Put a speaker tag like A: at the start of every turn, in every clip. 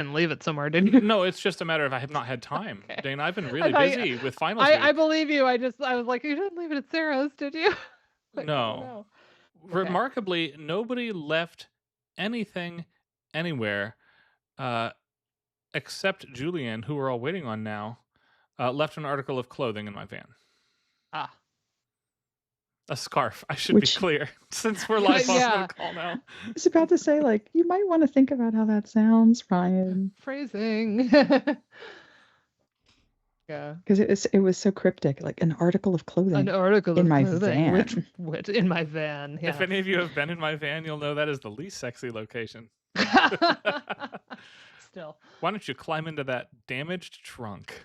A: and leave it somewhere, didn't you?
B: No, it's just a matter of I have not had time.
A: Okay.
B: Dana, I've been really busy with finals week.
A: I believe you. I was like, you didn't leave it at Sarah's, did you? Like,
B: no.
A: Okay.
B: Remarkably, nobody left anything anywhere except Julianne, who we're all waiting on now, left an article of clothing in my van.
A: Ah.
B: A scarf, I should be clear, since we're live on the call now.
C: I was about to say, like, you might want to think about how that sounds, Ryan.
A: Phrasing. Yeah.
C: Because it was so cryptic, like an article of clothing.
A: An article
C: in
A: of
C: my
A: clothing,
C: van.
A: which in my van. Yeah.
B: If any of you have been in my van, you'll know that is the least sexy location.
A: Still.
B: Why don't you climb into that damaged trunk?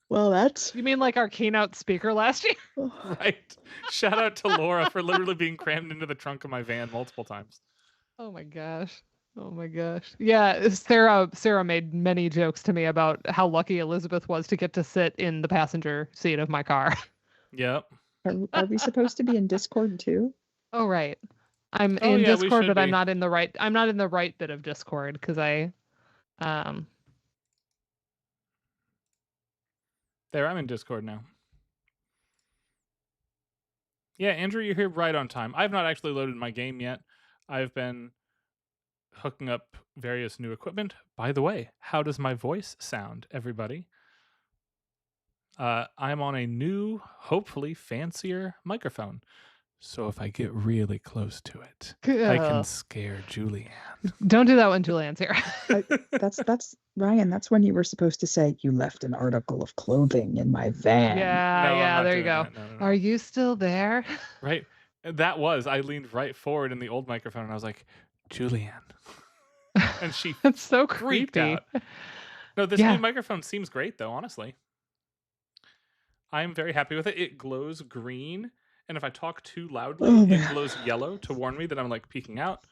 C: Well, that's...
A: You mean like our keynote speaker last year?
B: Right. Shout out to Laura for literally being crammed into the trunk of my van multiple times.
A: Oh my gosh. Yeah, Sarah made many jokes to me about how lucky Elizabeth was to get to sit in the passenger seat of my car.
B: Yep.
C: Are we supposed to be in Discord too?
A: Oh right. I'm in Discord, but I'm not in the right bit of Discord because I
B: There, I'm in Discord now. Yeah, Andrew, you're here right on time. I've not actually loaded my game yet. I've been hooking up various new equipment. By the way, how does my voice sound, everybody? I'm on a new, hopefully fancier microphone. So if I get really close to it, I can scare Julianne.
A: Don't do that when Julianne's here.
C: That's Ryan. That's when you were supposed to say you left an article of clothing in my van.
A: Yeah, there you go.
B: No.
A: Are you still there?
B: Right. I leaned right forward in the old microphone and I was like, Julianne. And she
A: That's so
B: freaked
A: creepy.
B: out. No, this new microphone seems great though, honestly. I'm very happy with it. It glows green. And if I talk too loudly, it glows yellow to warn me that I'm like peeking out.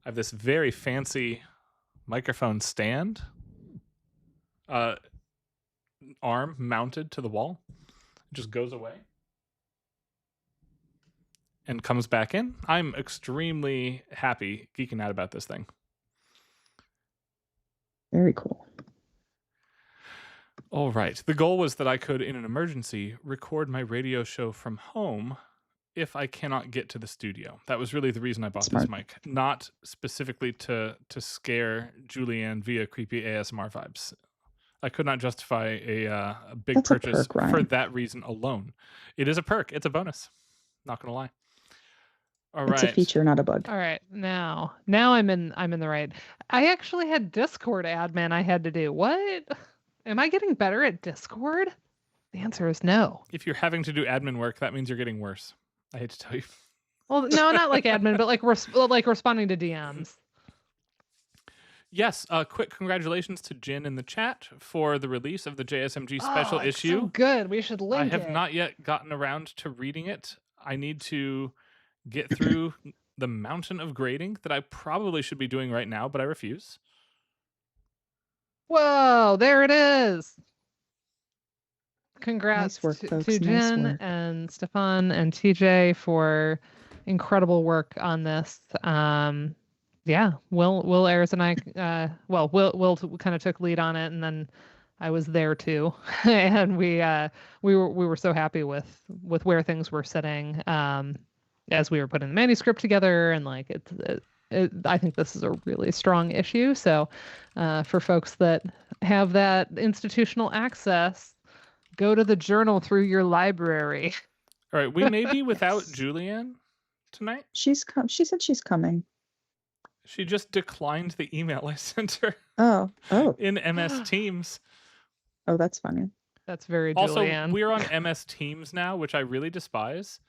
B: I have this very fancy microphone stand, arm mounted to the wall. It just goes away and comes back in. I'm extremely happy geeking out about this thing.
C: Very cool.
B: All right. The goal was that I could, in an emergency, record my radio show from home if I cannot get to the studio. That was really the reason I bought this mic, not specifically to scare Julianne via creepy ASMR vibes. I could not justify a big purchase for that reason alone. It is a perk. It's a bonus. Not going to lie. All right.
C: It's a feature, not a bug.
A: All right. Now I'm in the right. I actually had Discord admin I had to do. What? Am I getting better at Discord? The answer is no.
B: If you're having to do admin work, that means you're getting worse. I hate to tell you.
A: Well, no, not like admin, but like responding to DMs.
B: Yes, quick congratulations to Jin in the chat for the release of the JSMG special issue.
A: So good. We should link it.
B: I have not yet gotten around to reading it. I need to get through the mountain of grading that I probably should be doing right now, but I refuse.
A: Whoa, there it is. Congrats to Jen and Stefan and TJ for incredible work on this. Yeah, Will Ayers and I, Will kind of took lead on it, and then I was there too, and we were so happy with where things were sitting as we were putting the manuscript together, and like I think this is a really strong issue. So for folks that have that institutional access, go to the journal through your library.
B: All right, we may be without Julianne tonight.
C: She said she's coming.
B: She just declined the email I sent her.
C: Oh.
B: In MS Teams.
C: Oh, that's funny.
A: That's very Julianne.
B: Also, we're on MS Teams now, which I really despise.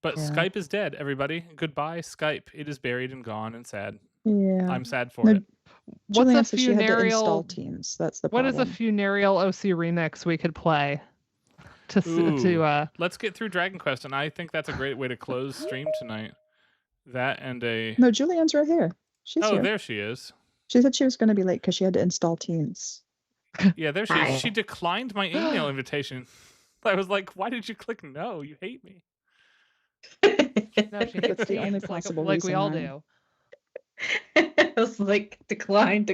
B: But Skype is dead, everybody. Goodbye, Skype. It is buried and gone and sad.
C: Yeah.
B: I'm sad for it.
A: What's
C: Julianne
A: a
C: said she had to
A: funereal
C: install Teams? That's the problem.
A: What is a funereal OC remix we could play?
B: Let's get through Dragon Quest, and I think that's a great way to close stream tonight. That and a...
C: No, Julianne's right here. She's here.
B: There she is.
C: She said she was going to be late because she had to install Teams.
B: Yeah, there she is. She declined my email invitation. I was like, why did you click no? You hate me.
A: No, she hates
C: That's the only possible
A: like
C: reason.
A: We all do.
D: I was like, decline.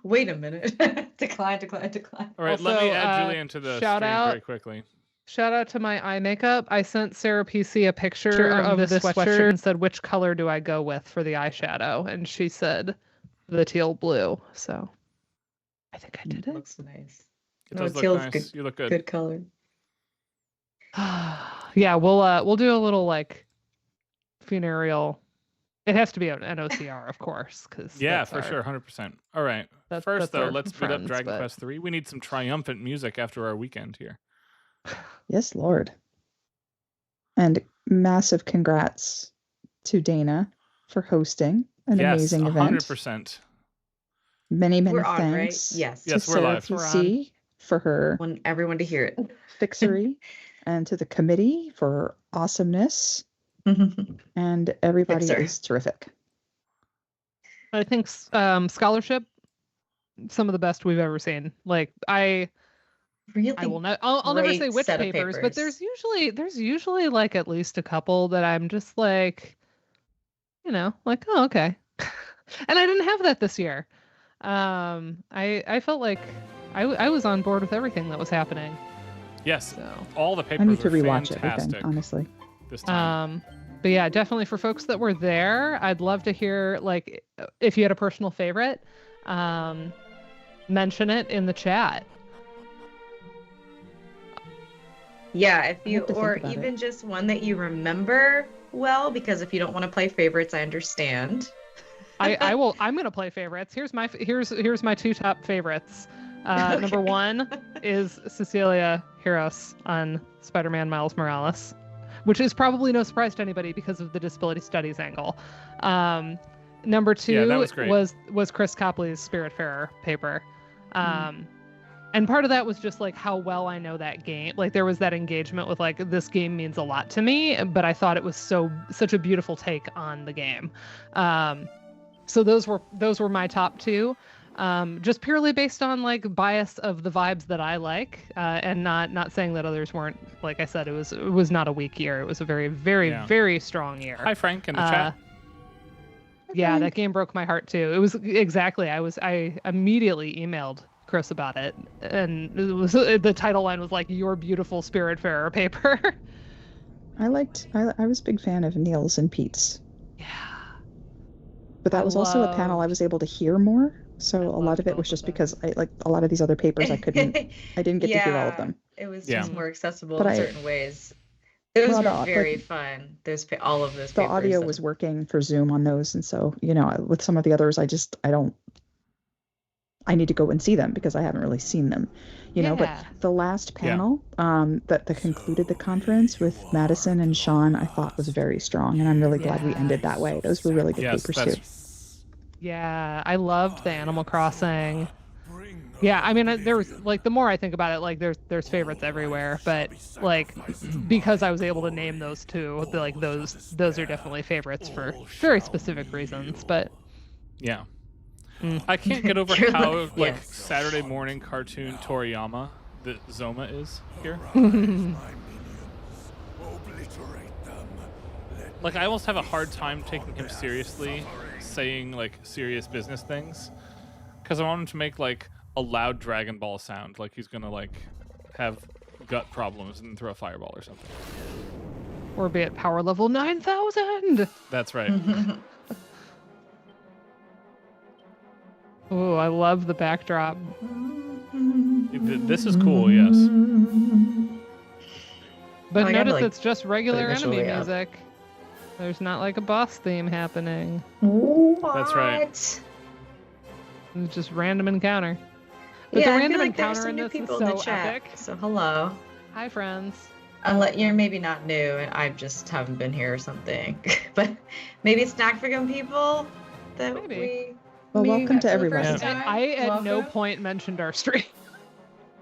D: Wait a minute. Decline.
B: All right, let me add Julian to the
A: shout
B: stream
A: out.
B: very quickly.
A: Shout out to my eye makeup. I sent Sarah PC a picture of this sweatshirt and said, which color do I go with for the eyeshadow? And she said the teal blue. So I think I did it.
D: Looks nice.
B: It does look nice. Good, you look good.
D: Good color.
A: Yeah, we'll do a little like funereal. It has to be an OCR, of course, because
B: for sure, 100%. All right. First though, let's beat up Dragon Quest 3. We need some triumphant music after our weekend here.
C: Yes, Lord. And massive congrats to Dana for hosting an amazing event.
B: 100%.
C: Many
D: we're
C: thanks.
D: On, right? Yes,
C: to Sarah
B: we're live.
C: PC for her.
D: I want everyone to hear it.
C: Fixery, and to the committee for awesomeness. And everybody is terrific.
A: I think scholarship, some of the best we've ever seen. Like
D: Really?
A: I'll never say which papers, but there's usually like at least a couple that I'm just like, like, oh, okay. And I didn't have that this year. I felt like I was on board with everything that was happening.
B: Yes.
A: So.
B: All the papers
C: I need to
B: were
C: rewatch
B: fantastic,
C: everything, honestly.
B: This time.
A: But yeah, definitely for folks that were there, I'd love to hear, like, if you had a personal favorite, mention it in the chat.
D: Yeah, if you, or even just one that you remember well, because if you don't want to play favorites, I understand.
A: I will. I'm gonna play favorites. Here's my two top favorites. Okay. Number one is Cecilia Hiros on Spider-Man Miles Morales, which is probably no surprise to anybody because of the disability studies angle. Number two was Chris Copley's Spiritfarer paper. And part of that was just like how well I know that game. Like there was that engagement with like, this game means a lot to me, but I thought it was such a beautiful take on the game. So those were my top two, just purely based on like bias of the vibes that I like, and not saying that others weren't. Like I said, it was not a weak year. It was a very, very, very strong year.
B: Hi, Frank, in the chat.
A: Yeah, that game broke my heart too. It was exactly. I immediately emailed Chris about it, and the title line was like, "Your beautiful Spiritfarer paper." I
C: was a big fan of Neil's and Pete's.
A: Yeah.
C: But that was also a panel I was able to hear more. So a lot of it was just because I like a lot of these other papers I didn't get to hear all of them.
D: It was just more accessible in certain ways. Those were very fun. All of those papers.
C: The audio was working for Zoom on those, and so with some of the others I need to go and see them because I haven't really seen them, but the last panel that concluded the conference with Madison and Sean, I thought was very strong. And I'm really glad we ended that way. Those were really good papers too.
A: Yeah. I loved the Animal Crossing. Yeah. I mean, there was like, the more I think about it, like there's favorites everywhere, but like, because I was able to name those two, like those are definitely favorites for very specific reasons, but
B: yeah. I can't get over how Saturday morning cartoon Toriyama that Zoma is here. Like I almost have a hard time taking him seriously, saying like serious business things, because I want him to make like a loud Dragon Ball sound, like he's gonna like have gut problems and throw a fireball or something.
A: Or be at power level 9,000.
B: That's right.
A: Oh, I love the backdrop.
B: This is cool, yes.
A: But notice it's just regular enemy music. There's not like a boss theme happening.
D: What?
B: That's right.
A: It's just random encounter. But the random encounter in this is so epic.
D: So hello.
A: Hi, friends.
D: You're maybe not new, and I just haven't been here or something. But maybe it's NACVGM people that
A: maybe.
C: Well, welcome to everybody.
A: I at no point mentioned our stream.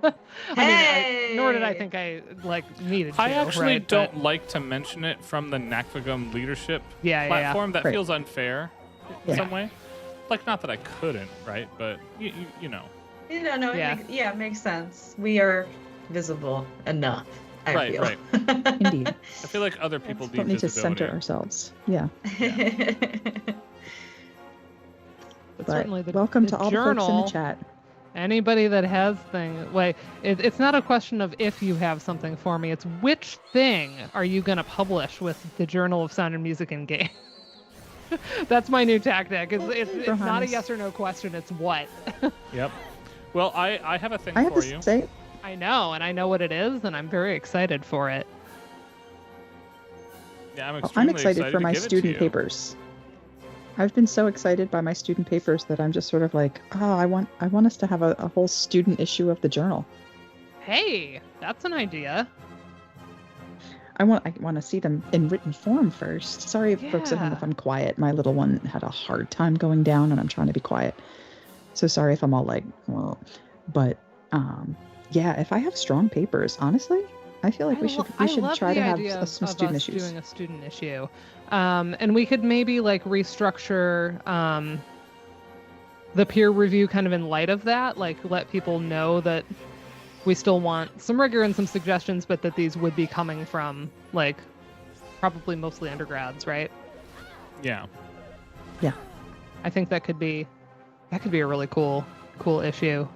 A: Nor did I think I needed to.
B: I actually don't like to mention it from the NACVGM leadership platform. That feels unfair in some way. Like, not that I couldn't, right? But you know.
D: It makes sense. We are visible enough. I feel.
B: Right.
C: Indeed.
B: I feel like other people
C: need to center ourselves. Yeah.
A: But certainly
C: welcome to all
A: journal,
C: the folks in the chat.
A: Anybody that has things, like, it's not a question of if you have something for me, it's which thing are you going to publish with the Journal of Sound and Music and Game. That's my new tactic. It's not a yes or no question, it's what.
B: Yep. Well, I have a thing
C: for
B: you.
C: Say,
A: I know, and I know what it is, and I'm very excited for it.
B: Yeah,
C: I'm excited for my student papers. I've been so excited by my student papers that I'm just sort of like, oh, I want us to have a whole student issue of the journal.
A: Hey, that's an idea.
C: I want to see them in written form first. Sorry, folks at home, if I'm quiet. My little one had a hard time going down, and I'm trying to be quiet. So sorry if I'm all like, well, but yeah, if I have strong papers, honestly, I feel like we should try to have some student issues.
A: Doing a student issue. And we could maybe like restructure the peer review kind of in light of that, like let people know that we still want some rigor and some suggestions, but that these would be coming from like probably mostly undergrads, right?
B: Yeah.
C: Yeah.
A: I think that could be a really cool issue.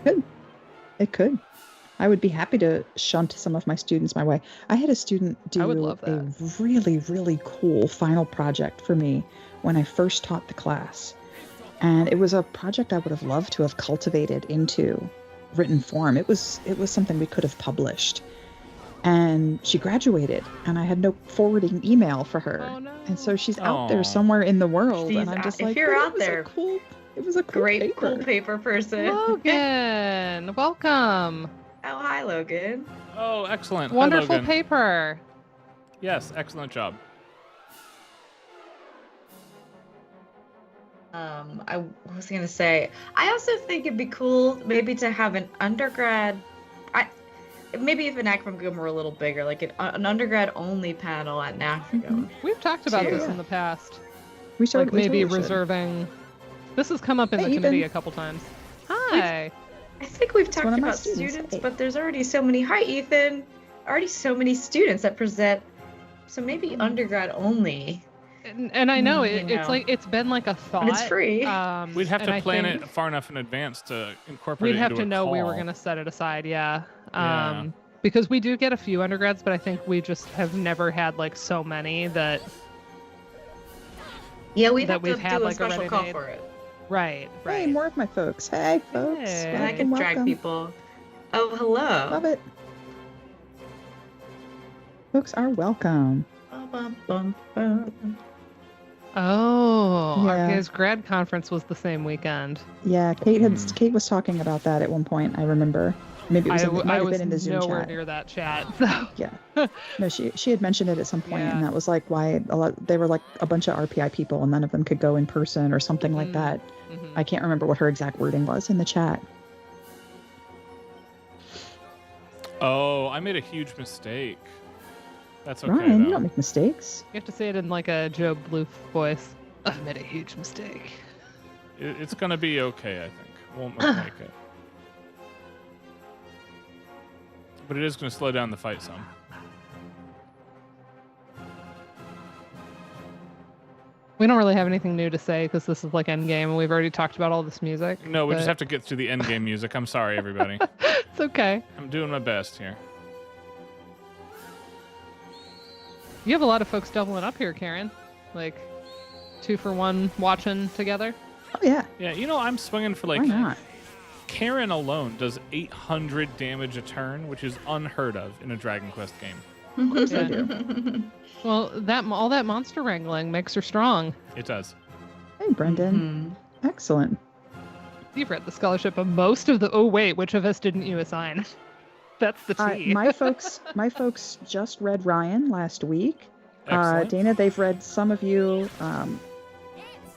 C: Good. It could. I would be happy to shunt some of my students my way. I had a student do a really, really cool final project for me when I first taught the class. And it was a project I would have loved to have cultivated into written form. It was something we could have published. And she graduated, and I had no forwarding email for her. Oh, no. And so she's out there somewhere in the world. And I'm just like,
D: if you're out there,
C: it was a great
D: cool paper person.
A: Logan, welcome.
D: Oh, hi, Logan.
B: Oh, excellent.
A: Wonderful
B: hi, Logan.
A: Paper.
B: Yes, excellent job.
D: I was going to say, I also think it'd be cool maybe to have an undergrad, maybe if NACVGM were a little bigger, like an undergrad only panel at NACVGM.
A: Mm-hmm. We've talked about this in the past.
C: We should
A: maybe reserving. This has come up in the committee a couple times. Hi.
D: I think we've talked about students, but there's already so many. Hi, Ethan. Already so many students that present. So maybe undergrad only.
A: And I know it's like it's been like a thought.
D: But it's free.
B: We'd have to plan it far enough in advance to incorporate it.
A: We'd have
B: into
A: to know we were going to set it aside. Yeah. Because we do get a few undergrads, but I think we just have never had like so many that.
D: Yeah, we've had to do a special call for it.
A: Right.
C: Hey, more of my folks. Hey, folks.
D: And I can drag people. Oh, hello.
C: Love it. Folks are welcome.
A: Oh, his grad conference was the same weekend.
C: Yeah, Kate was talking about that at one point. I remember. Maybe it might have been in the Zoom chat.
A: I was nowhere near that chat. So.
C: Yeah. No, she had mentioned it at some point, and that was like why they were like a bunch of RPI people, and none of them could go in person or something like that. Mm-hmm. I can't remember what her exact wording was in the chat.
B: Oh, I made a huge mistake. That's okay.
C: Ryan,
B: though.
C: You don't make mistakes.
A: You have to say it in like a Joe Bluth voice. I've made a huge mistake.
B: It's gonna be okay, I think. Won't make it. But it is going to slow down the fight some.
A: We don't really have anything new to say because this is like Endgame and we've already talked about all this music.
B: No, we just have to get through the Endgame music. I'm sorry, everybody.
A: It's okay.
B: I'm doing my best here.
A: You have a lot of folks doubling up here, Karen. Like 2 for 1 watching together.
C: Oh, yeah.
B: Yeah, I'm swinging for like...
C: Why not?
B: Karen alone does 800 damage a turn, which is unheard of in a Dragon Quest game.
C: Of course I do.
A: Well, all that monster wrangling makes her strong.
B: It does.
C: Hey, Brendan. Mm-hmm. Excellent.
A: You've read the scholarship of most of the... Oh, wait, which of us didn't you assign? That's the tea.
C: My folks just read Ryan last week. Dana, they've read some of you.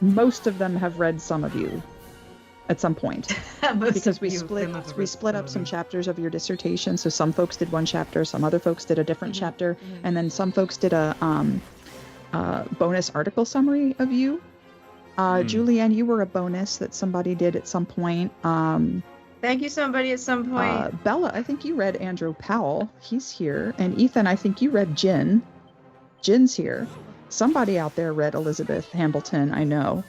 C: Most of them have read some of you. At some point, because we split up some chapters of your dissertation. So some folks did one chapter, some other folks did a different chapter, and then some folks did a bonus article summary of you. Julianne, you were a bonus that somebody did at some point.
D: Thank you, somebody at some point.
C: Bella, I think you read Andrew Powell. He's here, and Ethan, I think you read Jin. Jin's here. Somebody out there read Elizabeth Hambleton. I know.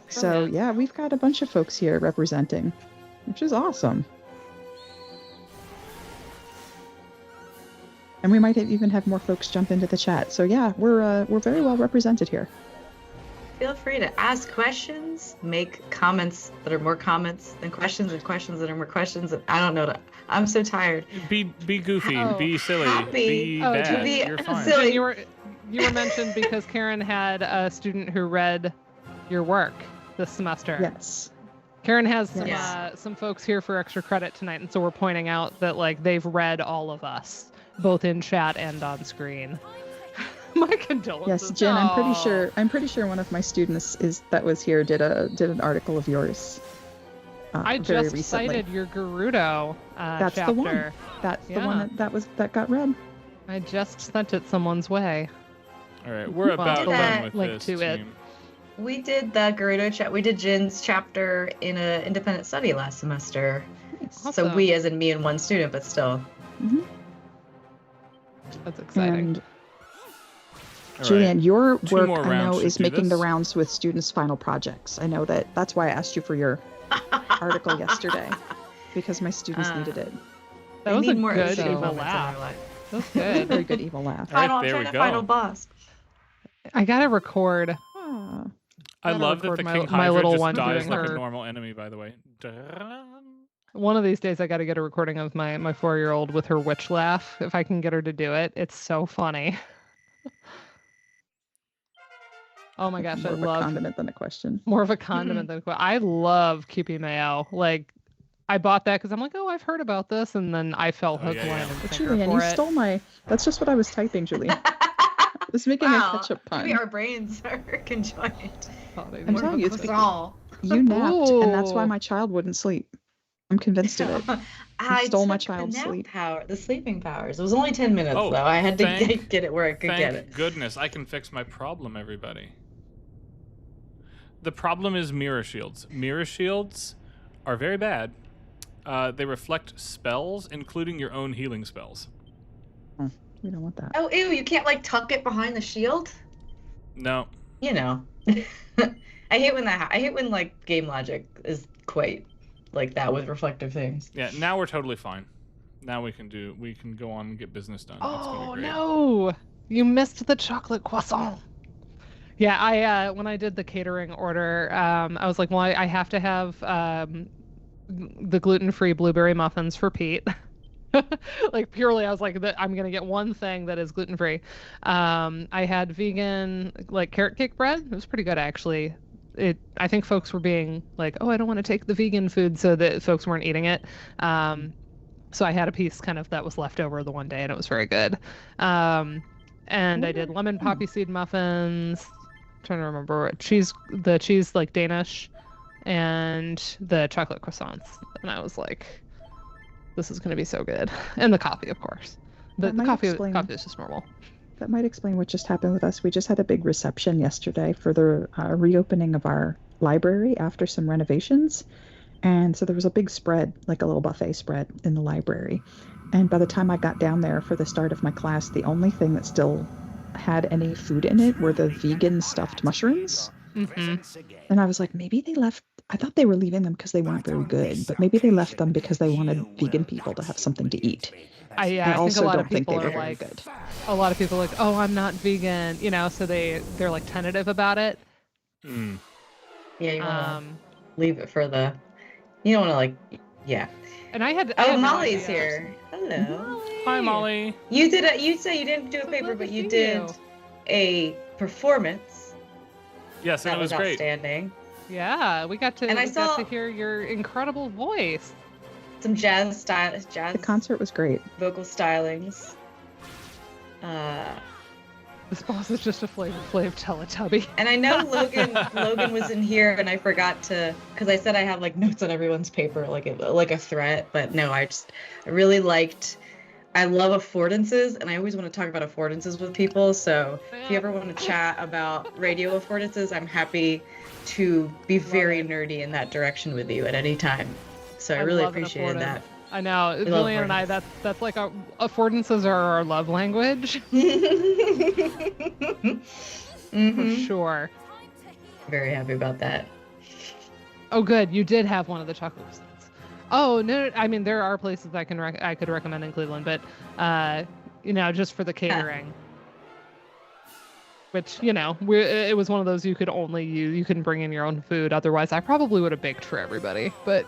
C: So yeah, we've got a bunch of folks here representing, which is awesome. And we might even have more folks jump into the chat. So yeah, we're very well represented here.
D: Feel free to ask questions, make comments that are more comments than questions, and questions that are more questions. And I don't know. I'm so tired.
B: Be goofy, be silly, be bad. You're fine.
D: Silly.
A: You were mentioned because Karen had a student who read your work this semester.
C: Yes.
A: Karen has some folks here for extra credit tonight, and so we're pointing out that like they've read all of us, both in chat and on screen. My condolences.
C: Yes, Jen, I'm pretty sure one of my students that was here did an article of yours.
A: I
C: very
A: just
C: recently.
A: cited your Gerudo
C: That's
A: chapter.
C: the one. That's the one that got read.
A: I just sent it someone's way.
B: All right, we're about done with
A: link
B: this
A: to it.
B: team.
D: We did the Gerudo we did Jin's chapter in an independent study last semester.
C: Nice.
A: Awesome.
D: So we, as in me and one student, but still.
C: Mm-hmm.
A: That's exciting.
C: And
B: All
C: Julian,
B: right.
C: your
B: 2
C: work
B: more
C: I know
B: rounds
C: is
B: to do
C: making the
B: this.
C: rounds with students' final projects. I know that's why I asked you for your article yesterday, because my students needed it.
A: That was a
D: more
A: good
D: OCD
A: evil
D: moments in
A: laugh.
D: their life.
A: That was good.
C: Very good evil laugh.
B: All right,
D: Final, I'm
B: there
D: trying
B: we
D: to
B: go.
D: final boss.
A: I gotta record.
C: Ah.
B: I
A: gotta
B: love that
A: record
B: the
A: my-
B: King
A: my
B: Hydra
A: little
B: just
A: one
B: dies
A: doing
B: like
A: her-
B: a normal enemy, by the way.
A: One of these days, I gotta get a recording of my 4-year-old with her witch laugh. If I can get her to do it, it's so funny. Oh my gosh,
C: More
A: I
C: of a
A: love
C: condiment than a question.
A: more of a condiment than a I love Kewpie Mayo. Like, I bought that because I'm like, oh, I've heard about this, and then I fell hook,
B: yeah,
A: line,
B: yeah.
A: and
C: But
A: sinker
C: Julian,
A: for
C: you
A: it.
C: stole my. That's just what I was typing, Julian. I was making a ketchup pun.
D: Maybe our brains are conjoined.
C: I'm telling you, it's because
D: Croissant.
C: you napped, and that's why
A: Ooh.
C: my child wouldn't sleep. I'm convinced of it.
D: I
C: stole my
D: took the
C: child's
D: nap
C: sleep.
D: the sleeping powers. It was only 10 minutes,
B: Oh,
D: though. I had to
B: thank-
D: get it where I could get
B: Thank
D: it.
B: goodness, I can fix my problem, everybody. The problem is mirror shields. Mirror shields are very bad. They reflect spells, including your own healing spells.
C: We don't want that.
D: Oh, ew, you can't, like, tuck it behind the shield?
B: No.
D: You know. I hate when, like, game logic is quite like that with reflective things.
B: Yeah, now we're totally fine. Now we can go on and get business done. It's gonna
A: Oh
B: be great.
A: no! You missed the chocolate croissant. Yeah, I when I did the catering order, I was like, well, I have to have the gluten-free blueberry muffins for Pete. Like purely, I was like, I'm gonna get one thing that is gluten-free. I had vegan like carrot cake bread. It was pretty good actually. I think folks were being like, oh, I don't want to take the vegan food, so that folks weren't eating it. So I had a piece kind of that was left over the one day, and it was very good. And I did lemon poppy seed muffins. Trying to remember the cheese like Danish, and the chocolate croissants. And I was like, this is going to be so good. And the coffee, of course. The coffee is just normal.
C: That might explain what just happened with us. We just had a big reception yesterday for the reopening of our library after some renovations. And so there was a big spread, like a little buffet spread in the library. And by the time I got down there for the start of my class, the only thing that still had any food in it were the vegan stuffed mushrooms.
A: Mm-hmm.
C: And I was like, maybe they left. I thought they were leaving them because they weren't very good, but maybe they left them because they wanted vegan people to have something to eat.
A: I
C: also
A: think a lot
C: don't
A: of
C: think
A: people
C: they were
A: are
C: very
A: like,
C: good.
A: a lot of people are like, oh, I'm not vegan, so they're like tentative about it.
B: Mm.
D: Yeah, you want to leave it for the. You don't want to yeah.
A: And I had.
D: Molly's here. Hello.
B: Hi, Molly.
D: You did. You say you didn't do a paper, but you did a performance.
B: Yes, and
D: That
B: it was great.
D: outstanding.
A: Yeah, we got to.
D: And I
A: got
D: saw-
A: to hear your incredible voice.
D: Some jazz
C: The concert was great.
D: vocal stylings.
A: This boss is just a Flavor Flav Teletubby.
D: And I know Logan was in here, and I forgot to, because I said I have like notes on everyone's paper, like a threat. But no, I really liked. I love affordances, and I always want to talk about affordances with people. So if you ever want to chat about radio affordances, I'm happy to be very nerdy in that direction with you at any time. So I really
A: love an
D: appreciated that.
A: I know.
D: love
A: Julian and I, that's like affordances are our love language.
D: Mm-hmm.
A: For sure.
D: Very happy about that.
A: Oh, good. You did have one of the chocolate croissants. Oh no! I mean, there are places I could recommend in Cleveland, but just for the catering. Which, it was one of those you could only use. You couldn't bring in your own food. Otherwise, I probably would have baked for everybody. But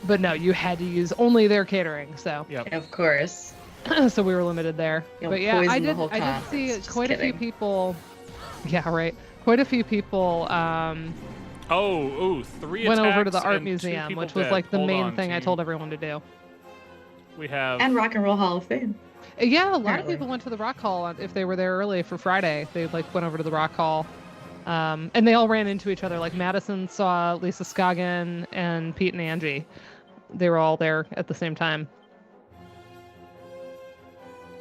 A: but no, you had to use only their catering. So
B: yep.
D: Of course.
A: So we were limited there. But yeah, I did see quite a few people. Yeah, right. Quite a few people.
B: 3
A: went over to the art museum, which was like the main thing I told everyone to do.
B: We have
D: and Rock and Roll Hall of Fame.
A: Yeah, a lot of people went to the Rock Hall if they were there early for Friday. They went over to the Rock Hall, and they all ran into each other. Like Madison saw Lisa Scoggin and Pete and Angie. They were all there at the same time.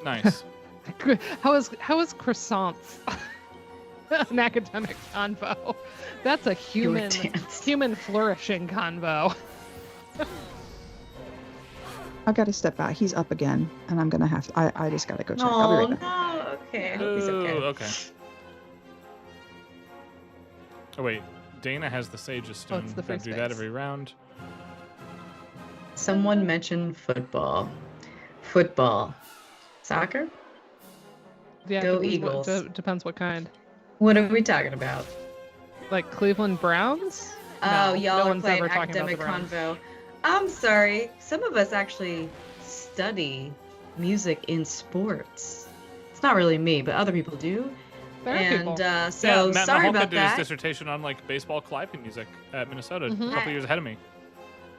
B: Nice.
A: How is croissants? An academic convo. That's a human flourishing convo.
C: I've got to step out. He's up again, and I'm gonna have to. I just gotta go check. I'll be right back.
D: No, okay. I hope he's okay.
B: Okay. Oh wait, Dana has the Sage's Stone.
A: It's the
B: Gotta do that every round.
D: Someone mentioned football. Soccer?
A: Yeah,
D: Go Eagles.
A: Depends what kind.
D: What are we talking about?
A: Like Cleveland Browns?
D: Oh,
A: No,
D: y'all
A: no
D: are
A: one's
D: playing
A: ever talking about the
D: academic
A: Browns.
D: convo. I'm sorry. Some of us actually study music in sports. It's not really me, but other people do.
A: There are people.
D: So
B: Matt
D: sorry
B: Maholka
D: about
B: did
D: that.
B: his dissertation on baseball climbing music at Minnesota
A: Mhm.
B: a couple years ahead of me.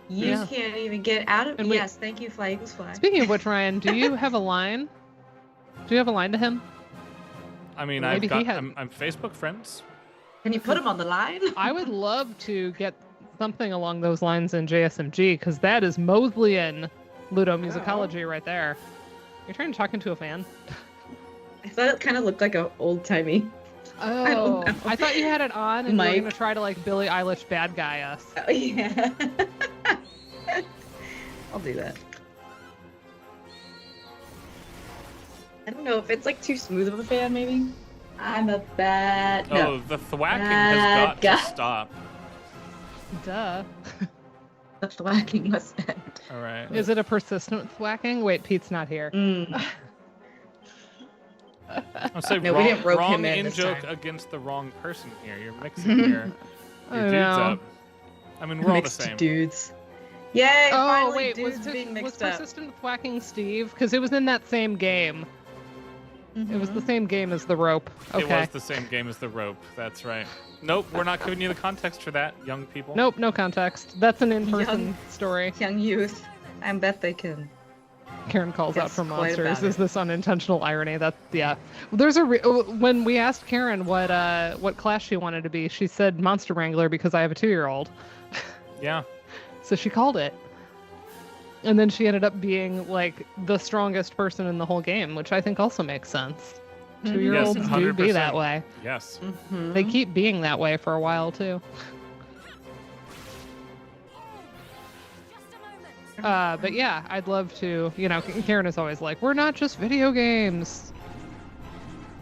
D: You
A: Yeah.
D: can't even get out of.
A: And
D: Yes, thank you, Fly Eagles Fly.
A: Speaking of which, Ryan, do you have a line? Do you have a line to him?
B: I mean,
A: Maybe
B: I'm Facebook friends.
D: Can you put him on the line?
A: I would love to get something along those lines in JSMG, because that is Mosleyan Ludomusicology right there. You're trying to talk into a fan?
D: I thought it kind of looked like an old timey.
A: Oh, I thought you had it on and you were
D: Mike.
A: going to try to Billie Eilish bad guy us.
D: Oh, yeah. I'll do that. I don't know if it's too smooth of a fan, maybe. I'm a bad. No.
B: Oh, the thwacking has got to stop.
A: Duh.
D: The thwacking must end.
B: All right.
A: Is it a persistent thwacking? Wait, Pete's not here.
B: I'll say
D: No, we didn't rope
B: wrong
D: him in this
B: joke
D: time.
B: against the wrong person here. You're mixing your dudes
A: know.
B: up. I mean, we're all the
D: Mixed
B: same.
D: dudes. Yay!
A: Oh,
D: finally,
A: wait,
D: dudes
A: was
D: being mixed up.
A: persistent thwacking Steve? Because it was in that same game. It was the same game as the rope. Okay.
B: It was the same game as the rope. That's right. Nope, we're not giving you the context for that, young people.
A: Nope, no context. That's an in-person story.
D: Young youth. I bet they can.
A: Karen calls out
D: Yes,
A: for
D: quite
A: monsters.
D: about
A: Is
D: it.
A: this unintentional irony? That's yeah. There's when we asked Karen what class she wanted to be, she said Monster Wrangler because I have a 2-year-old.
B: Yeah.
A: So she called it. And then she ended up being the strongest person in the whole game, which I think also makes sense. 2-year-olds
B: Yes,
A: do be
B: 100%.
A: that way.
B: Yes.
A: They keep being that way for a while too. But yeah, I'd love to, Karen is always like, we're not just video games.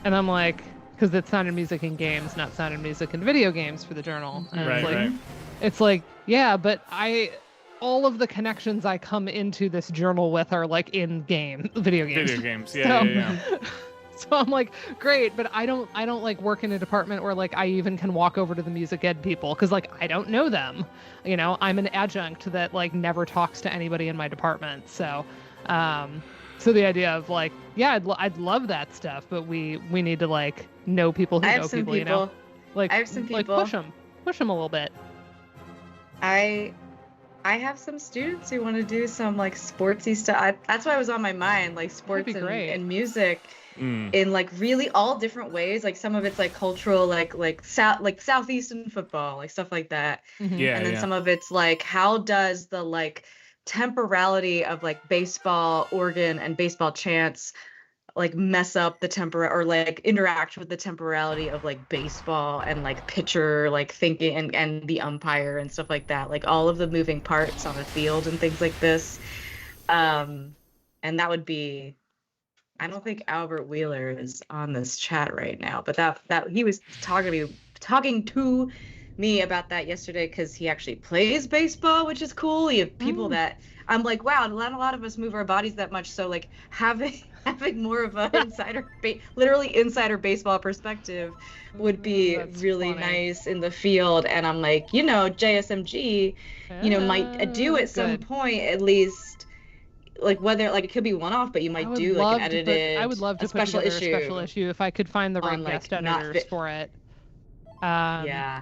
A: And I'm like, because it's Sound and Music in games, not Sound and Music in video games for the journal. And
B: Right.
A: It's like, yeah, but all of the connections I come into this journal with are in video games.
B: Video games. Yeah.
A: So I'm like, great, but I don't work in a department where I even can walk over to the music ed people because I don't know them. I'm an adjunct that never talks to anybody in my department. So so the idea of I'd love that stuff, but we need to know people who know people, I
D: have some people.
A: Push them a little bit.
D: I have some students who want to do some sportsy stuff. That's why it was on my mind, sports and music. In really all different ways. Some of it's cultural, Southeastern football, stuff like that.
B: Yeah.
D: And then some of it's how does the temporality of baseball organ and baseball chants mess up the interact with the temporality of baseball and pitcher thinking and the umpire and stuff like that, all of the moving parts on the field and things like this. And that would be, I don't think Albert Wheeler is on this chat right now, but that he was talking to me about that yesterday because he actually plays baseball, which is cool. You have people that I'm like, wow, not a lot of us move our bodies that much. So like having more of an literally insider baseball perspective would be really nice in the field. And I'm like, JSMG, might do at some point at least. Like whether it could be one-off, but you might do like an edited.
A: I would love to put together a special issue if I could find the right guest editors for it.
D: Yeah.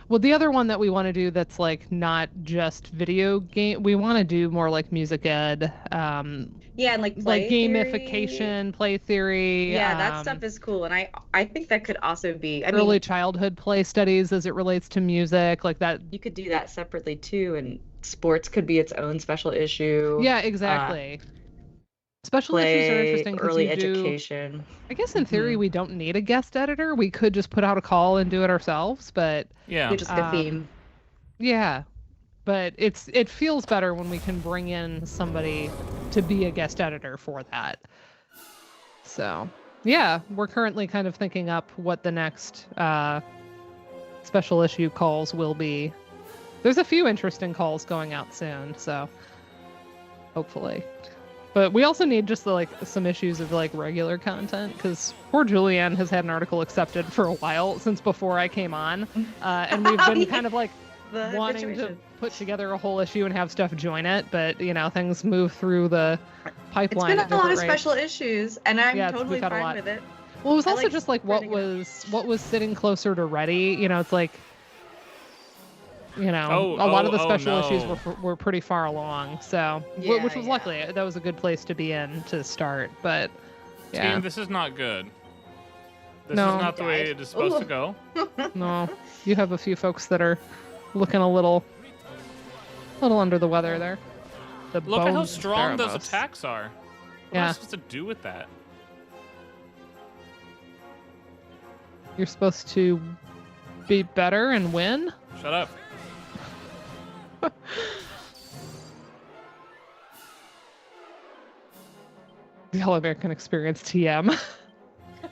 A: Well, the other one that we want to do that's like not just video game, we want to do more like music ed.
D: Yeah, and like
A: gamification, play theory.
D: Yeah, that stuff is cool, and I think that could also be
A: early childhood play studies as it relates to music, like that.
D: You could do that separately too, and sports could be its own special issue.
A: Yeah, exactly. Special issues are interesting.
D: Early education.
A: I guess in theory we don't need a guest editor. We could just put out a call and do it ourselves, but
B: yeah,
D: just a theme.
A: Yeah, but it feels better when we can bring in somebody to be a guest editor for that. So yeah, we're currently kind of thinking up what the next special issue calls will be. There's a few interesting calls going out soon, so hopefully. But we also need just some issues of regular content, because poor Julianne has had an article accepted for a while, since before I came on, and we've been kind of wanting to put together a whole issue and have stuff join it, but things move through the pipeline.
D: It's been a lot of special issues, and I'm totally fine with it.
A: Well, it was also just what was sitting closer to ready. It's like. A lot of the special issues were pretty far along, so which was luckily that was a good place to be in to start. But yeah,
B: Team, this is not good. This is not the way it is supposed to go.
A: No, you have a few folks that are looking a little under the weather there.
B: Look at how strong those attacks are. What am I supposed to do with that?
A: You're supposed to be better and win.
B: Shut up.
A: The All American Experience TM.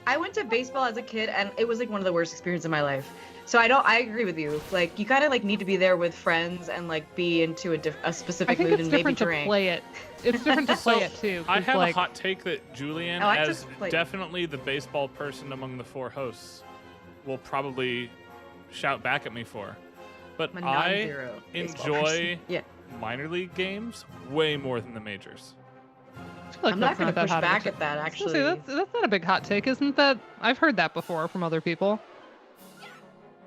D: I went to baseball as a kid, and it was one of the worst experiences of my life. So I agree with you. You kind of need to be there with friends and be into a specific mood and maybe drink.
A: Play it. It's different to play it too.
B: I have a hot take that Julian, as definitely the baseball person among the four hosts, will probably shout back at me for. But I enjoy minor league games way more than the majors.
D: I'm not going to push back at that, actually.
A: That's not a big hot take, isn't that? I've heard that before from other people.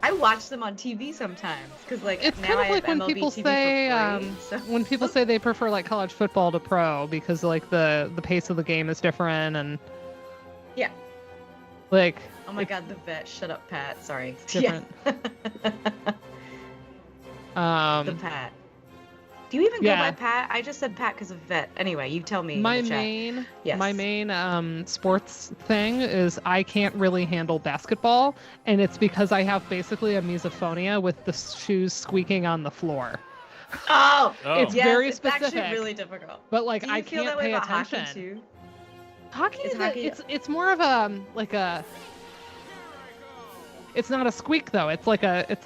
D: I watch them on TV sometimes because
A: it's kind of like when people say when people say they prefer college football to pro because the pace of the game is different and
D: yeah.
A: Oh
D: my God, the vet! Shut up, Pat. Sorry.
A: It's different.
D: The Pat. Do you even go by Pat? I just said Pat because of vet. Anyway, you tell me.
A: My main sports thing is I can't really handle basketball, and it's because I have basically a misophonia with the shoes squeaking on the floor.
D: Oh,
A: it's very specific.
D: It's actually really difficult.
A: But I can't pay attention.
D: Hockey too?
A: Hockey, it's more of a it's not a squeak though. It's like a
D: it's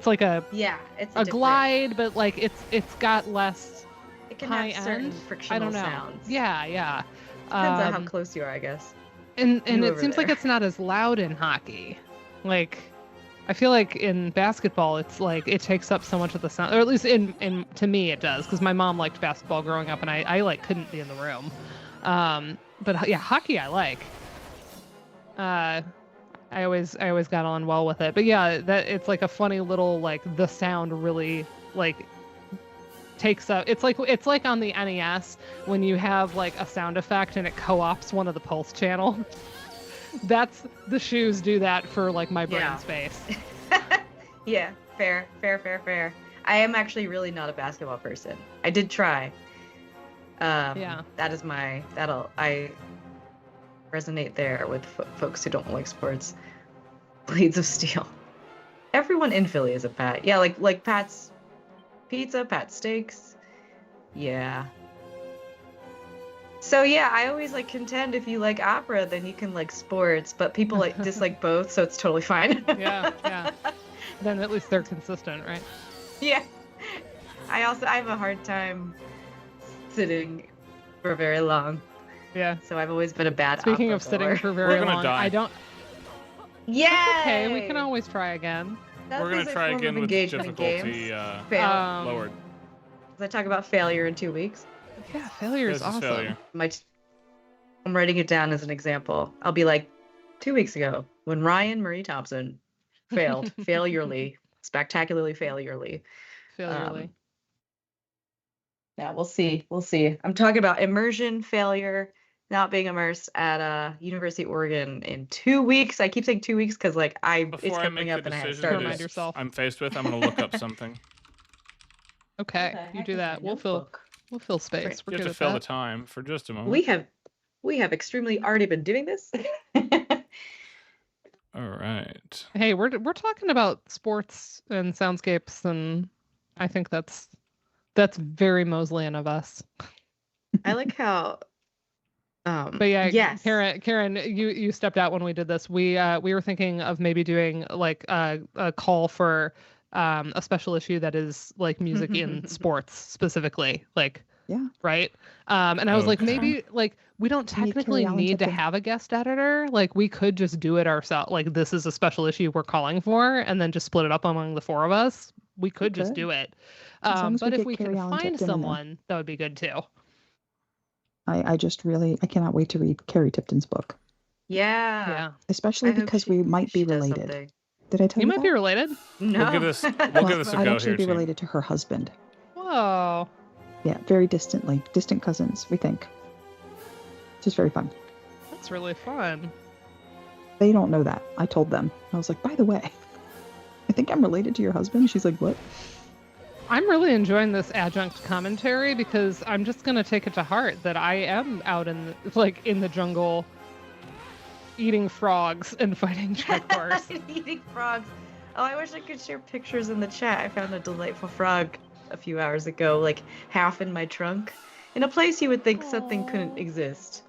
D: a
A: glide, but it's got less.
D: It can have certain frictional sounds.
A: Yeah.
D: Depends on how close you are, I guess.
A: And it seems like it's not as loud in hockey. I feel like in basketball, it's it takes up so much of the sound, or at least to me it does, because my mom liked basketball growing up, and I couldn't be in the room. But yeah, hockey I like. I always got on well with it. But yeah, that it's a funny little the sound really takes up. It's like on the NES when you have a sound effect and it co-ops one of the pulse channels. That's the shoes do that for my brain space.
D: Yeah, fair. I am actually really not a basketball person. I did try. That is I resonate there with folks who don't like sports. Blades of Steel. Everyone in Philly is a Pat. Yeah, like Pat's Pizza, Pat's Steaks. Yeah. So yeah, I always like contend if you like opera, then you can like sports, but people like dislike both, so it's totally fine.
A: Yeah. Then at least they're consistent, right?
D: Yeah. I have a hard time sitting for very long.
A: Yeah.
D: So I've always been a bad
A: Speaking
D: opera
A: of sitting
D: goer.
A: for very
B: We're gonna
A: long,
B: die.
A: I don't.
D: Yeah.
A: Okay, we can always try again.
B: We're gonna try again with difficulty lowered.
D: I talk about failure in 2 weeks.
A: Yeah, failure is awesome.
B: Failure.
D: I'm writing it down as an example. I'll be like, 2 weeks ago, when Ryan Marie Thompson failed, spectacularly failurely. Yeah, we'll see. I'm talking about immersion failure, not being immersed at University of Oregon in 2 weeks. I keep saying 2 weeks because like it's coming up and I have to start.
A: Remind yourself.
B: I'm faced with. I'm gonna look up something.
A: Okay, you do that. We'll fill space.
B: You have to fill the time for just a moment.
D: We have extremely already been doing this.
B: All right.
A: Hey, we're talking about sports and soundscapes, and I think that's very Mosleyan of us.
D: I like how.
A: But yeah, yes. Karen, you stepped out when we did this. We were thinking of maybe doing like a call for a special issue that is like music in sports specifically, like.
C: Yeah.
A: Right. And I was like, maybe like we don't technically need to have a guest editor. Like we could just do it ourselves. Like this is a special issue we're calling for, and then just split it up among the four of us. We could just do it. But if we can find someone, that would be good too.
C: I cannot wait to read Carrie Tipton's book.
D: Yeah.
C: Especially because we might be related.
D: Something.
C: Did I tell you
A: might be related?
D: No.
B: We'll give this a go here.
C: I'd actually be related to her husband.
A: Whoa.
C: Yeah, very distant cousins, we think. Just very fun.
A: That's really fun.
C: They don't know that. I told them. I was like, by the way, I think I'm related to your husband. She's like, what?
A: I'm really enjoying this adjunct commentary because I'm just going to take it to heart that I am out in the jungle eating frogs and fighting jaguars.
D: Eating frogs. Oh, I wish I could share pictures in the chat. I found a delightful frog a few hours ago, like half in my trunk, in a place you would think something couldn't exist.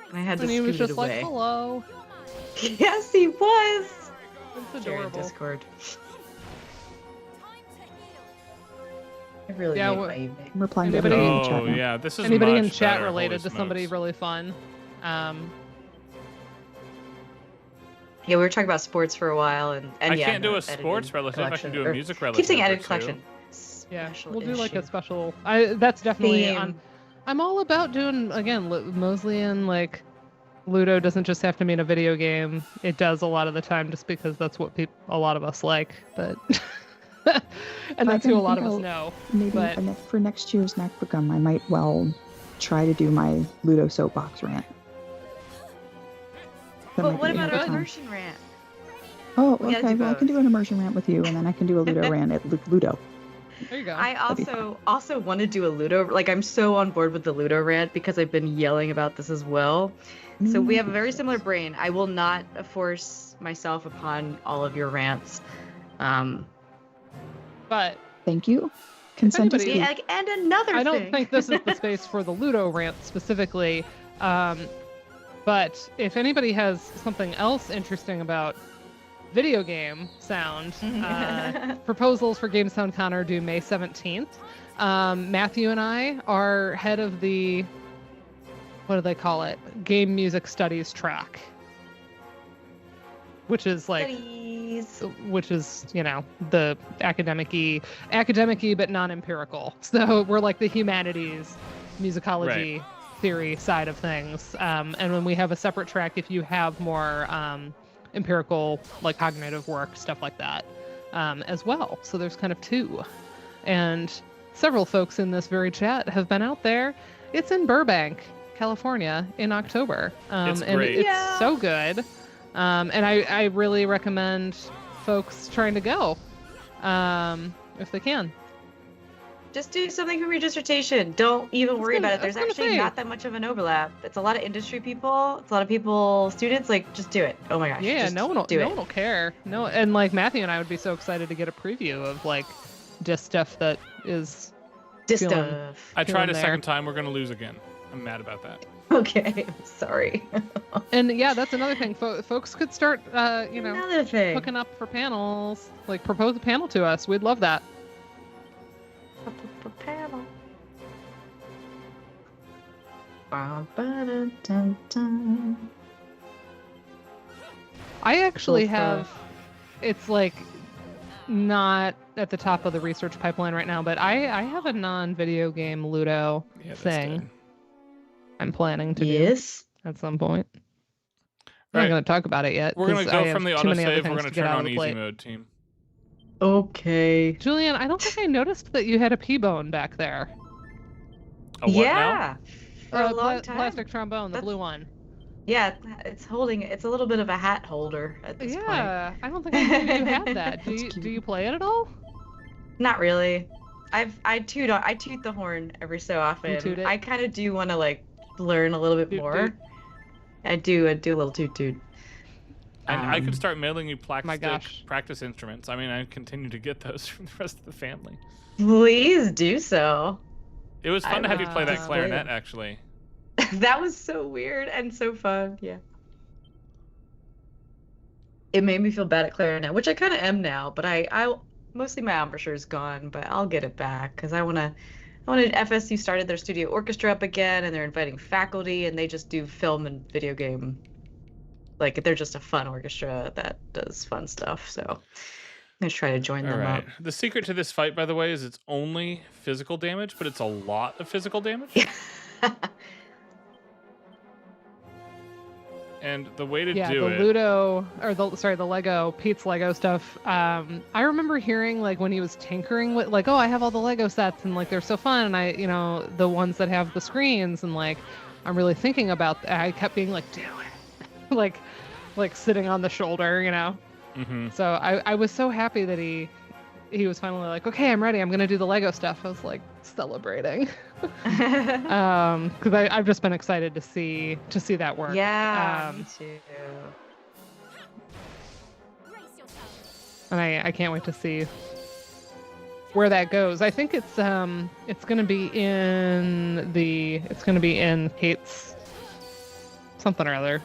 D: And I had to scoot it away.
A: He was just like, hello.
D: Yes, he was.
A: That's adorable.
D: Discord. I really made my evening.
C: I'm replying to everybody in the chat now.
B: Yeah, this is
A: anybody
B: much
A: in chat
B: better,
A: related to somebody really fun.
D: Yeah, we were talking about sports for a while, and
B: I can't do a sports relative. I can do a music relative.
D: Keep saying edited collection.
A: Yeah, we'll do like a special. That's definitely on. I'm all about doing again Mosleyan, like Ludo doesn't just have to mean a video game. It does a lot of the time just because that's what a lot of us like. But and that's who a lot of us know.
C: Maybe for next year's NACVGM, I might try to do my Ludo soapbox rant.
D: But what about an immersion rant?
C: Oh, okay. Well, I can do an immersion rant with you, and then I can do a Ludo rant at Ludo.
A: There you go.
D: I also want to do a Ludo. Like, I'm so on board with the Ludo rant because I've been yelling about this as well. So we have a very similar brain. I will not force myself upon all of your rants.
A: But
C: thank you. Consent is key.
D: And another thing.
A: I don't think this is the space for the Ludo rant specifically. But if anybody has something else interesting about video game sound, proposals for Game Sound Con are due May 17th. Matthew and I are head of the, what do they call it? Game Music Studies track. Which is like, the academic-y but non-empirical. So we're like the humanities, musicology, theory side of things. And when we have a separate track, if you have more empirical, like cognitive work, stuff like that, as well. So there's kind of two. And several folks in this very chat have been out there. It's in Burbank, California in October.
B: It's
A: and
B: great.
A: It's so good. And I really recommend folks trying to go if they can.
D: Just do something from your dissertation. Don't even worry about it. There's actually not that much of an overlap. It's a lot of industry people. It's a lot of people, students. Like, just do it. Oh my gosh.
A: Yeah, no one will care. No, and like Matthew and I would be so excited to get a preview of like disc stuff that is.
D: Disc stuff.
B: I tried a second time. We're gonna lose again. I'm mad about that.
D: Okay, sorry.
A: And yeah, that's another thing. Folks could start,
D: Another thing.
A: hooking up for panels. Like, propose a panel to us. We'd love that.
D: Panel.
A: I actually
D: Cool
A: have,
D: stuff.
A: it's like not at the top of the research pipeline right now, but I have a non-video game Ludo thing I'm planning to do at some point. I'm not going to talk about it yet.
B: We're going to go from the autosave. We're going to turn on easy mode, team.
D: Okay.
A: Julian, I don't think I noticed that you had a P-bone back there.
B: A what now?
D: For a long time.
A: Plastic trombone, the blue one.
D: Yeah, it's a little bit of a hat holder at this point.
A: Yeah, I don't think I knew you had that. Do you play it at all?
D: Not really. I toot the horn every so often.
A: You toot it?
D: I kind of do want to like learn a little bit more. I do a little toot toot.
B: And I could start mailing you practice instruments. I mean, I continue to get those from the rest of the family.
D: Please do so.
B: It was fun to have you play that clarinet, actually.
D: That was so weird and so fun. Yeah. It made me feel bad at clarinet, which I kind of am now. But I mostly my embouchure is gone, but I'll get it back because I wanted FSU started their studio orchestra up again, and they're inviting faculty, and they just do film and video game. Like, they're just a fun orchestra that does fun stuff, so I'm going to try to join them up.
B: The secret to this fight, by the way, is it's only physical damage, but it's a lot of physical damage. And the way to do it...
A: the Lego, Pete's Lego stuff, I remember hearing, like, when he was tinkering with, like, oh, I have all the Lego sets, and, like, they're so fun, and the ones that have the screens, and, like, I'm really thinking about... I kept being like, do it. like sitting on the shoulder,
B: Mm-hmm.
A: So I was so happy that he was finally like, okay, I'm ready, I'm gonna do the Lego stuff. I was like celebrating. Because I've just been excited to see that work.
D: Yeah, me too.
A: And I can't wait to see where that goes. I think it's gonna be in Kate's something or other.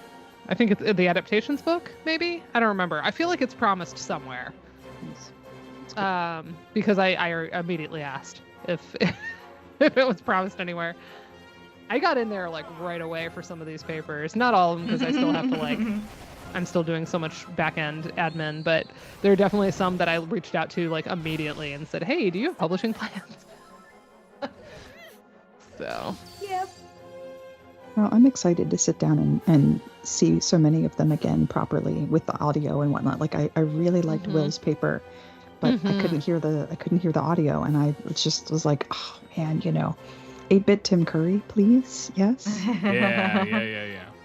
A: I think it's the adaptations book, maybe? I don't remember. I feel like it's promised somewhere. Because I immediately asked if it was promised anywhere. I got in there like right away for some of these papers. Not all of them, because I still have to I'm still doing so much back-end admin, but there are definitely some that I reached out to like immediately and said, hey, do you have publishing plans? So.
D: Yep.
C: Well, I'm excited to sit down and see so many of them again properly with the audio and whatnot. Like I really liked Will's paper, but I couldn't hear the audio, and I just was like, oh man, 8-bit Tim Curry, please, yes.
B: Yeah.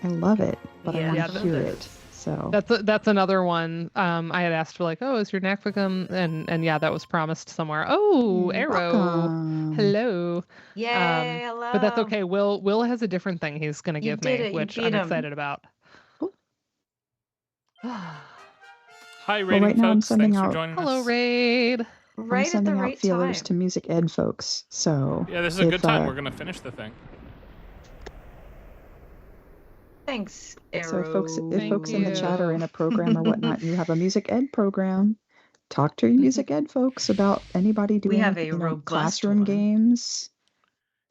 C: I love it, but I want to hear it. So
A: that's another one. I had asked for like, oh, is your NACVGM? And yeah, that was promised somewhere. Oh, Arrow,
C: welcome.
A: Hello.
D: Yay, hello.
A: But that's okay. Will has a different thing he's gonna give me, which I'm excited about.
B: Hi, raiding
C: right now
B: folks.
C: I'm
B: Thanks
C: sending
B: for
C: out.
B: joining
A: Hello,
B: us.
A: Raid.
D: Right
C: I'm sending
D: at the
C: out
D: right
C: feelers
D: time.
C: to music ed folks. So
B: Yeah, this is a good time. We're gonna finish the thing.
D: Thanks, Arrow.
C: So if folks in the chat
A: you.
C: are in a program or whatnot, you have a music ed program, talk to your music ed folks about anybody doing
D: have a robust
C: classroom
D: one.
C: games.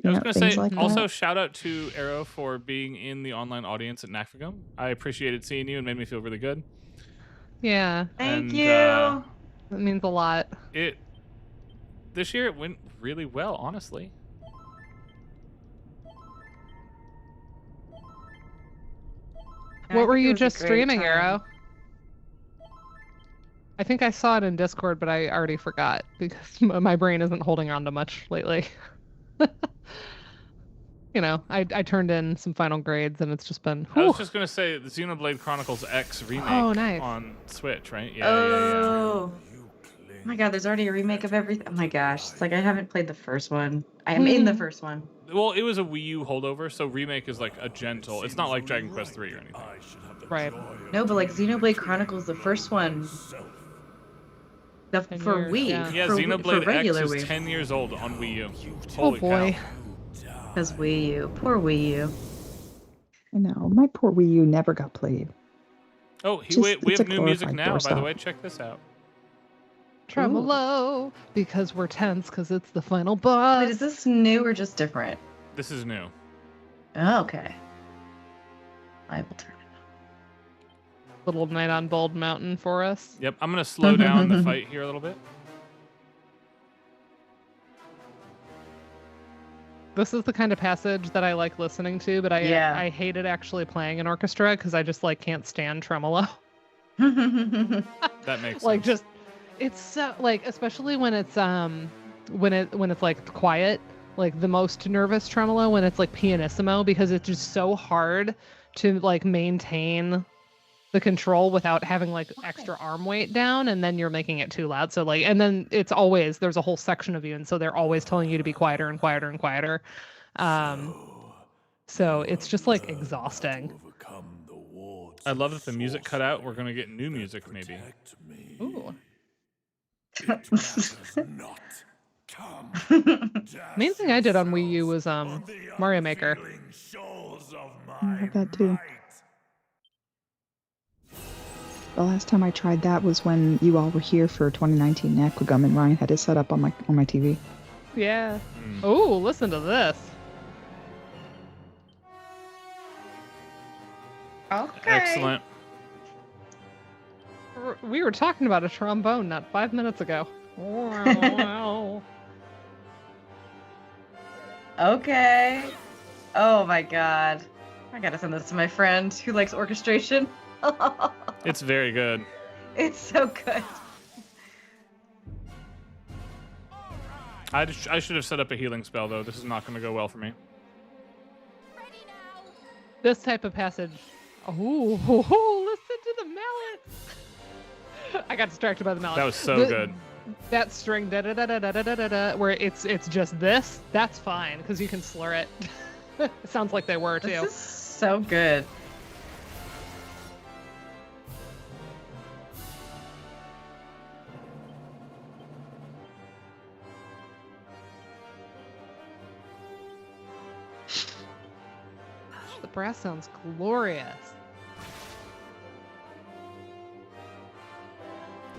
B: I was going to
C: things
B: say,
C: like
B: also
C: that.
B: shout out to Arrow for being in the online audience at NACVGM. I appreciated seeing you and made me feel really good.
A: Yeah,
D: Thank
B: And,
D: you.
A: that means a lot.
B: This year it went really well, honestly.
A: What were you just streaming, Arrow? I think I saw it in Discord, but I already forgot because my brain isn't holding on to much lately. I turned in some final grades, and it's just been. Whew.
B: I was just gonna say the Xenoblade Chronicles X remake
A: nice.
B: on Switch, right? Yeah.
D: Oh my god, there's already a remake of everything. Oh my gosh, it's like I haven't played the first one. I am in the first one.
B: Well, it was a Wii U holdover, so remake is like a gentle. It's not like Dragon Quest 3 or anything.
A: Right.
D: No, but like Xenoblade Chronicles, the first one. For Wii.
A: Yeah.
B: Yeah,
D: for
B: Xenoblade
D: regular
B: X is
D: Wii.
B: 10 years old on Wii U.
A: Oh
B: Holy
A: boy.
B: cow.
D: Because Wii U. Poor Wii U.
C: I know. My poor Wii U never got played.
B: Oh, we have new music now, by the
C: doorstop.
B: way. Check this out.
A: Tremolo, because we're tense, because it's the final boss.
D: Wait, is this new or just different?
B: This is new.
D: Oh, okay. I will turn it
A: Little Night on Bald Mountain for us.
B: Yep, I'm going to slow down the fight here a little bit.
A: This is the kind of passage that I like listening to, but I hated actually playing an orchestra because I just like can't stand tremolo.
D: on.
B: That makes
A: Like
B: sense.
A: just it's so like especially when it's like quiet, like the most nervous tremolo when it's like pianissimo, because it's just so hard to like maintain the control without having like extra arm weight down, and then you're making it too loud. So like, and then it's always, there's a whole section of you, and so they're always telling you to be quieter and quieter and quieter. So it's just like exhausting.
B: I love that the music cut out. We're going to get new music maybe.
A: Ooh. Main thing I did on Wii U was Mario Maker.
C: I have that too. The last time I tried that was when you all were here for 2019 NACVGM and Ryan had it set up on my TV.
A: Yeah. Oh, listen to this.
D: Okay.
B: Excellent.
A: We were talking about a trombone not 5 minutes ago. Wow.
D: Okay. Oh my god. I gotta send this to my friend who likes orchestration.
B: It's very good.
D: It's so good.
B: I should have set up a healing spell, though. This is not going to go well for me.
A: This type of passage. Oh, listen to the mallet. I got distracted by the mallet.
B: That was so good.
A: That string, da da da da da da da da, where it's just this. That's fine because you can slur it. It sounds like they were too.
D: This is so good.
A: The brass sounds glorious.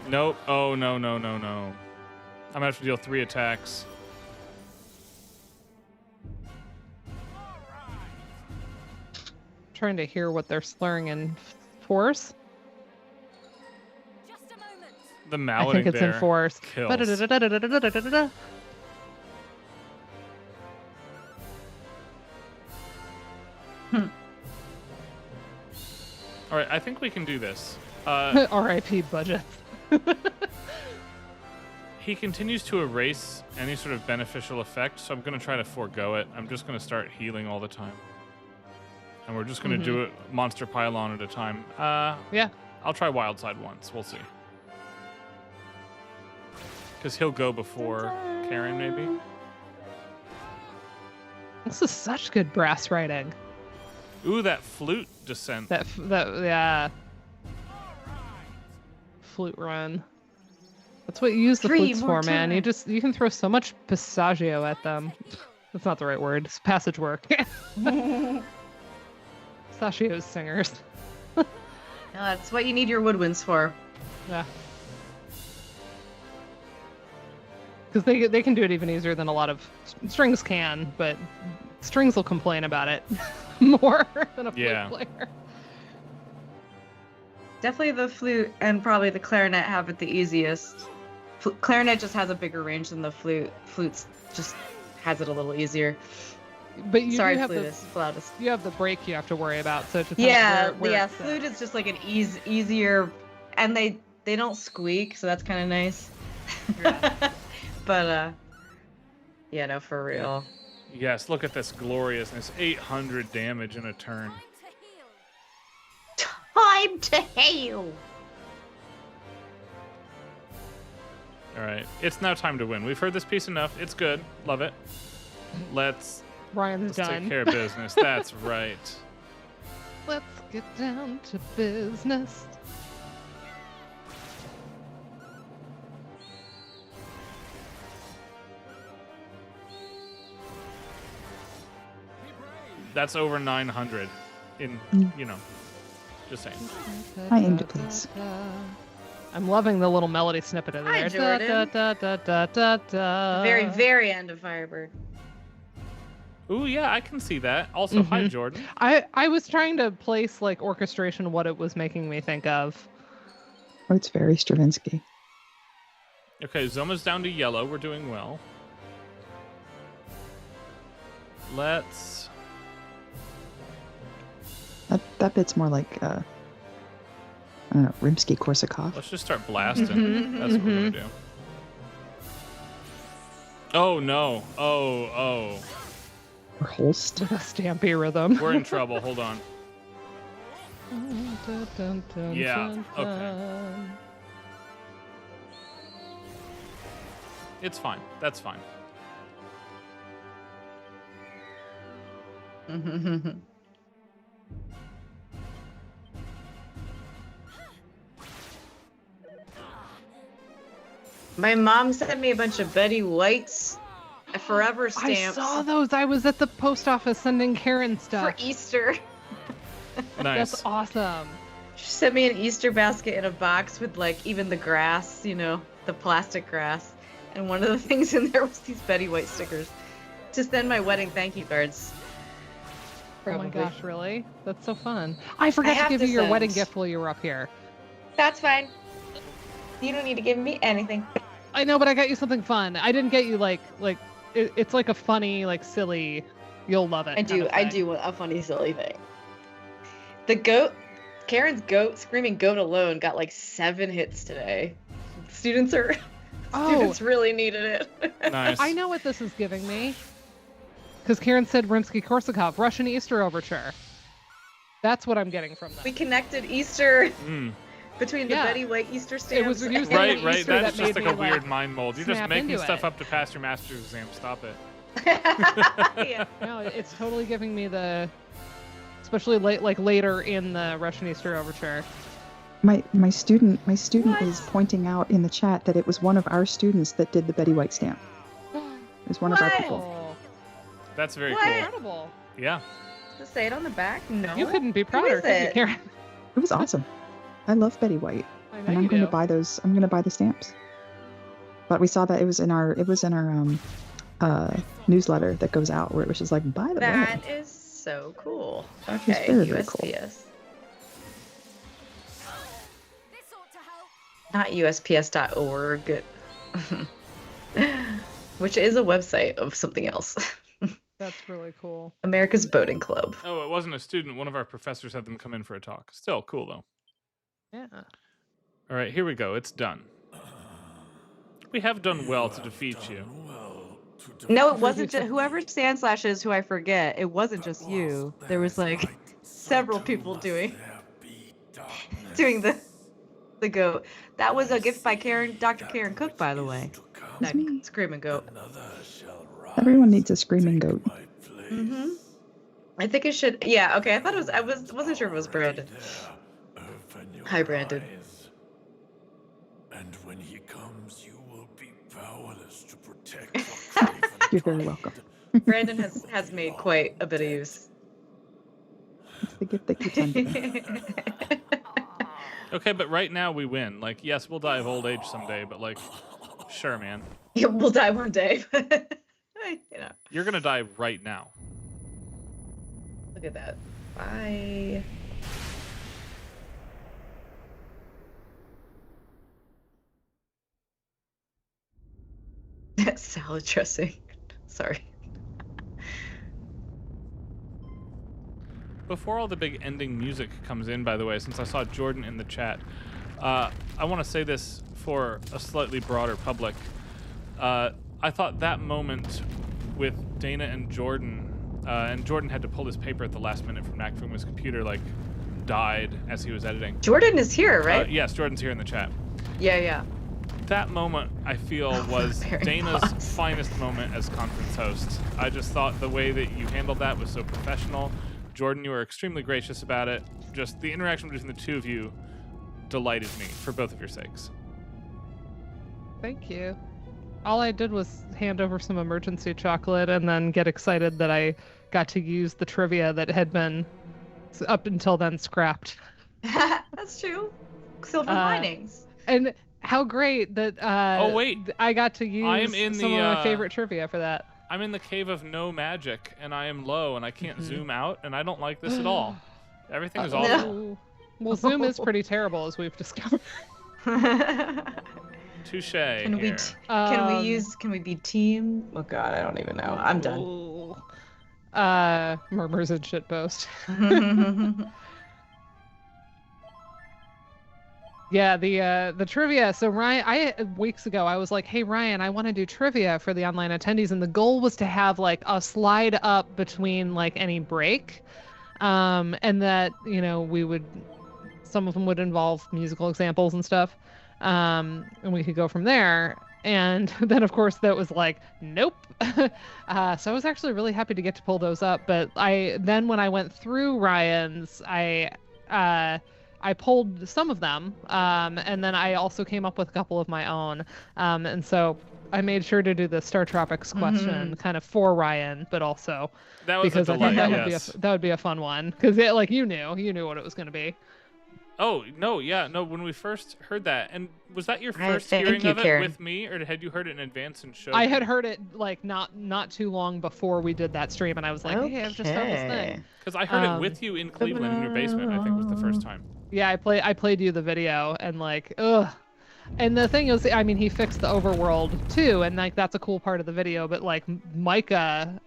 B: Nope. Oh, no. I'm going to have to deal 3 attacks.
A: Trying to hear what they're slurring in force.
B: The
A: I
B: malleting
A: think it's
B: there
A: in force.
B: kills.
A: Ba-da-da-da-da-da-da-da-da.
B: All right, I think we can do this.
A: R.I.P. budget.
B: He continues to erase any sort of beneficial effect, so I'm going to try to forego it. I'm just going to start healing all the time. And we're just going to do it monster pylon at a time.
A: Yeah.
B: I'll try Wild Side once. We'll see. Because he'll go before Karen, maybe.
A: This is such good brass writing.
B: Ooh, that flute descent.
A: That yeah. Flute run. That's what you use the flutes for, man. You can throw so much passaggio at them. That's not the right word. It's passage work. Passaggio's singers.
D: No, that's what you need your woodwinds for.
A: Yeah. Because they can do it even easier than a lot of strings can, but strings will complain about it more than a flute player.
D: Definitely the flute and probably the clarinet have it the easiest. Clarinet just has a bigger range than the flute. Flutes just has it a little easier.
A: But you
D: Sorry,
A: have
D: flautist.
A: You have the break you have to worry about. So it depends where it's
D: flute is just like an easier, and they don't squeak, so that's kind of nice.
A: Yeah.
D: But yeah, no, for real.
B: Yes, look at this gloriousness. 800 damage in a turn.
D: Time to heal.
B: All right, it's now time to win. We've heard this piece enough. It's good. Love it. Let's
A: Ryan's done.
B: take care of business. That's right.
A: Let's get down to business.
B: That's over 900 in, just saying.
C: Hi, Angel, please.
A: I'm loving the little melody snippet in there.
D: Hi, Jordan. The very, very end of Firebird.
B: Ooh, yeah, I can see that. Also, hi, Jordan.
A: I was trying to place like orchestration what it was making me think of.
C: Oh, it's very Stravinsky.
B: Okay, Zoma's down to yellow. We're doing well. Let's...
C: That bit's more like, I don't know, Rimsky-Korsakov.
B: Let's just start blasting. That's what we're going to do. Oh, no. Oh.
C: Or Holst.
A: With a stampy rhythm.
B: We're in trouble. Hold on. Yeah, okay. It's fine. That's fine.
D: My mom sent me a bunch of Betty White's forever stamps.
A: I saw those. I was at the post office sending Karen stuff.
D: For Easter.
B: Nice.
A: That's awesome.
D: She sent me an Easter basket in a box with like even the grass, the plastic grass. And one of the things in there was these Betty White stickers to send my wedding thank you cards.
A: Probably. Oh my gosh, really? That's so fun. I forgot to give you your wedding gift while you were up here.
D: That's fine. You don't need to give me anything.
A: I know, but I got you something fun. I didn't get you it's like a funny, like silly, you'll love it.
D: I do want a funny, silly thing. The goat, Karen's goat, screaming goat alone got like 7 hits today. Students really needed it.
B: Nice.
A: I know what this is giving me. Because Karen said Rimsky-Korsakov, Russian Easter Overture. That's what I'm getting from that.
D: We connected Easter between the Betty White Easter stamps.
A: It was
B: right.
A: Easter
B: That's just like a weird
A: like
B: mind mold. You're just making stuff up to pass your master's exam. Stop it.
D: Yeah.
A: No, it's totally giving me the, especially later in the Russian Easter Overture.
C: My student is pointing out in the chat that it was one of our students that did the Betty White stamp. It was one of our people.
B: That's very cool.
A: Incredible.
B: Yeah.
D: Does it say it on the back? No.
A: You couldn't be prouder, could you, Karen?
C: It was awesome. I love Betty White.
A: I know
C: and I'm going to buy those. I'm going to buy the stamps. But we saw that it was in our newsletter that goes out where it was just like, by the way.
D: That is so cool. Okay,
C: very,
D: USPS.
C: very cool.
D: Not USPS.org, which is a website of something else.
A: That's really cool.
D: America's Boating Club.
B: Oh, it wasn't a student. One of our professors had them come in for a talk. Still cool, though.
A: Yeah.
B: All right, here we go. It's done. We have done well to defeat you.
D: No, it wasn't just whoever Sandslash is, who I forget. It wasn't just you. There was like several people doing the goat. That was a gift by Dr. Karen Cook, by the way. That screaming goat.
C: Everyone needs a screaming goat.
D: Mm-hmm. I think it should. Yeah. Okay. I thought it was. I wasn't sure if it was Brandon. Hi, Brandon.
E: And when he comes, you will be powerless to protect.
C: You're very welcome.
D: Brandon has made quite a bit of use.
C: It's the gift that keeps on giving.
B: Okay, but right now we win. Like, yes, we'll die of old age someday, but like, sure, man.
D: Yeah, we'll die one day.
B: You're gonna die right now.
D: Look at that. Bye. Salad dressing. Sorry.
B: Before all the big ending music comes in, by the way, since I saw Jordan in the chat, I want to say this for a slightly broader public. I thought that moment with Dana and Jordan had to pull this paper at the last minute from NACVGM's computer, like, died as he was editing.
D: Jordan is here, right?
B: Yes, Jordan's here in the chat.
D: Yeah.
B: That moment, I feel, was Dana's finest moment as conference host. I just thought the way that you handled that was so professional. Jordan, you were extremely gracious about it. Just the interaction between the two of you delighted me for both of your sakes.
A: Thank you. all I did was hand over some emergency chocolate and then get excited that I got to use the trivia that had been up until then scrapped.
D: That's true. Silver linings.
A: And how great that
B: oh wait,
A: I got to use some of my favorite trivia for that.
B: I'm in the cave of no magic, and I am low, and I can't zoom out, and I don't like this at all. Everything is awful.
A: Well, zoom is pretty terrible, as we've discovered.
B: Touche.
D: Can we be team? Oh god, I don't even know. I'm done.
A: Murmurs and shitpost. Yeah, the trivia. So Ryan, weeks ago, I was like, "Hey Ryan, I want to do trivia for the online attendees," and the goal was to have like a slide up between like any break, and that some of them would involve musical examples and stuff, and we could go from there. And then of course that was like, nope. So I was actually really happy to get to pull those up. But when I went through Ryan's, I pulled some of them, and then I also came up with a couple of my own. And so I made sure to do the Star Tropics question kind of for Ryan, but also because I thought that would be a fun one, because you knew what it was going to be.
B: Oh no, yeah, no. When we first heard that, and was that your first hearing of it with me, or had you heard it in advance and showed?
A: I had heard it like not too long before we did that stream, and I was like, hey, I've just found this thing.
B: Because I heard it with you in Cleveland in your basement. I think was the first time.
A: Yeah, I played you the video, and like, ugh. And the thing is, I mean, he fixed the overworld too, and like that's a cool part of the video. But like Micah,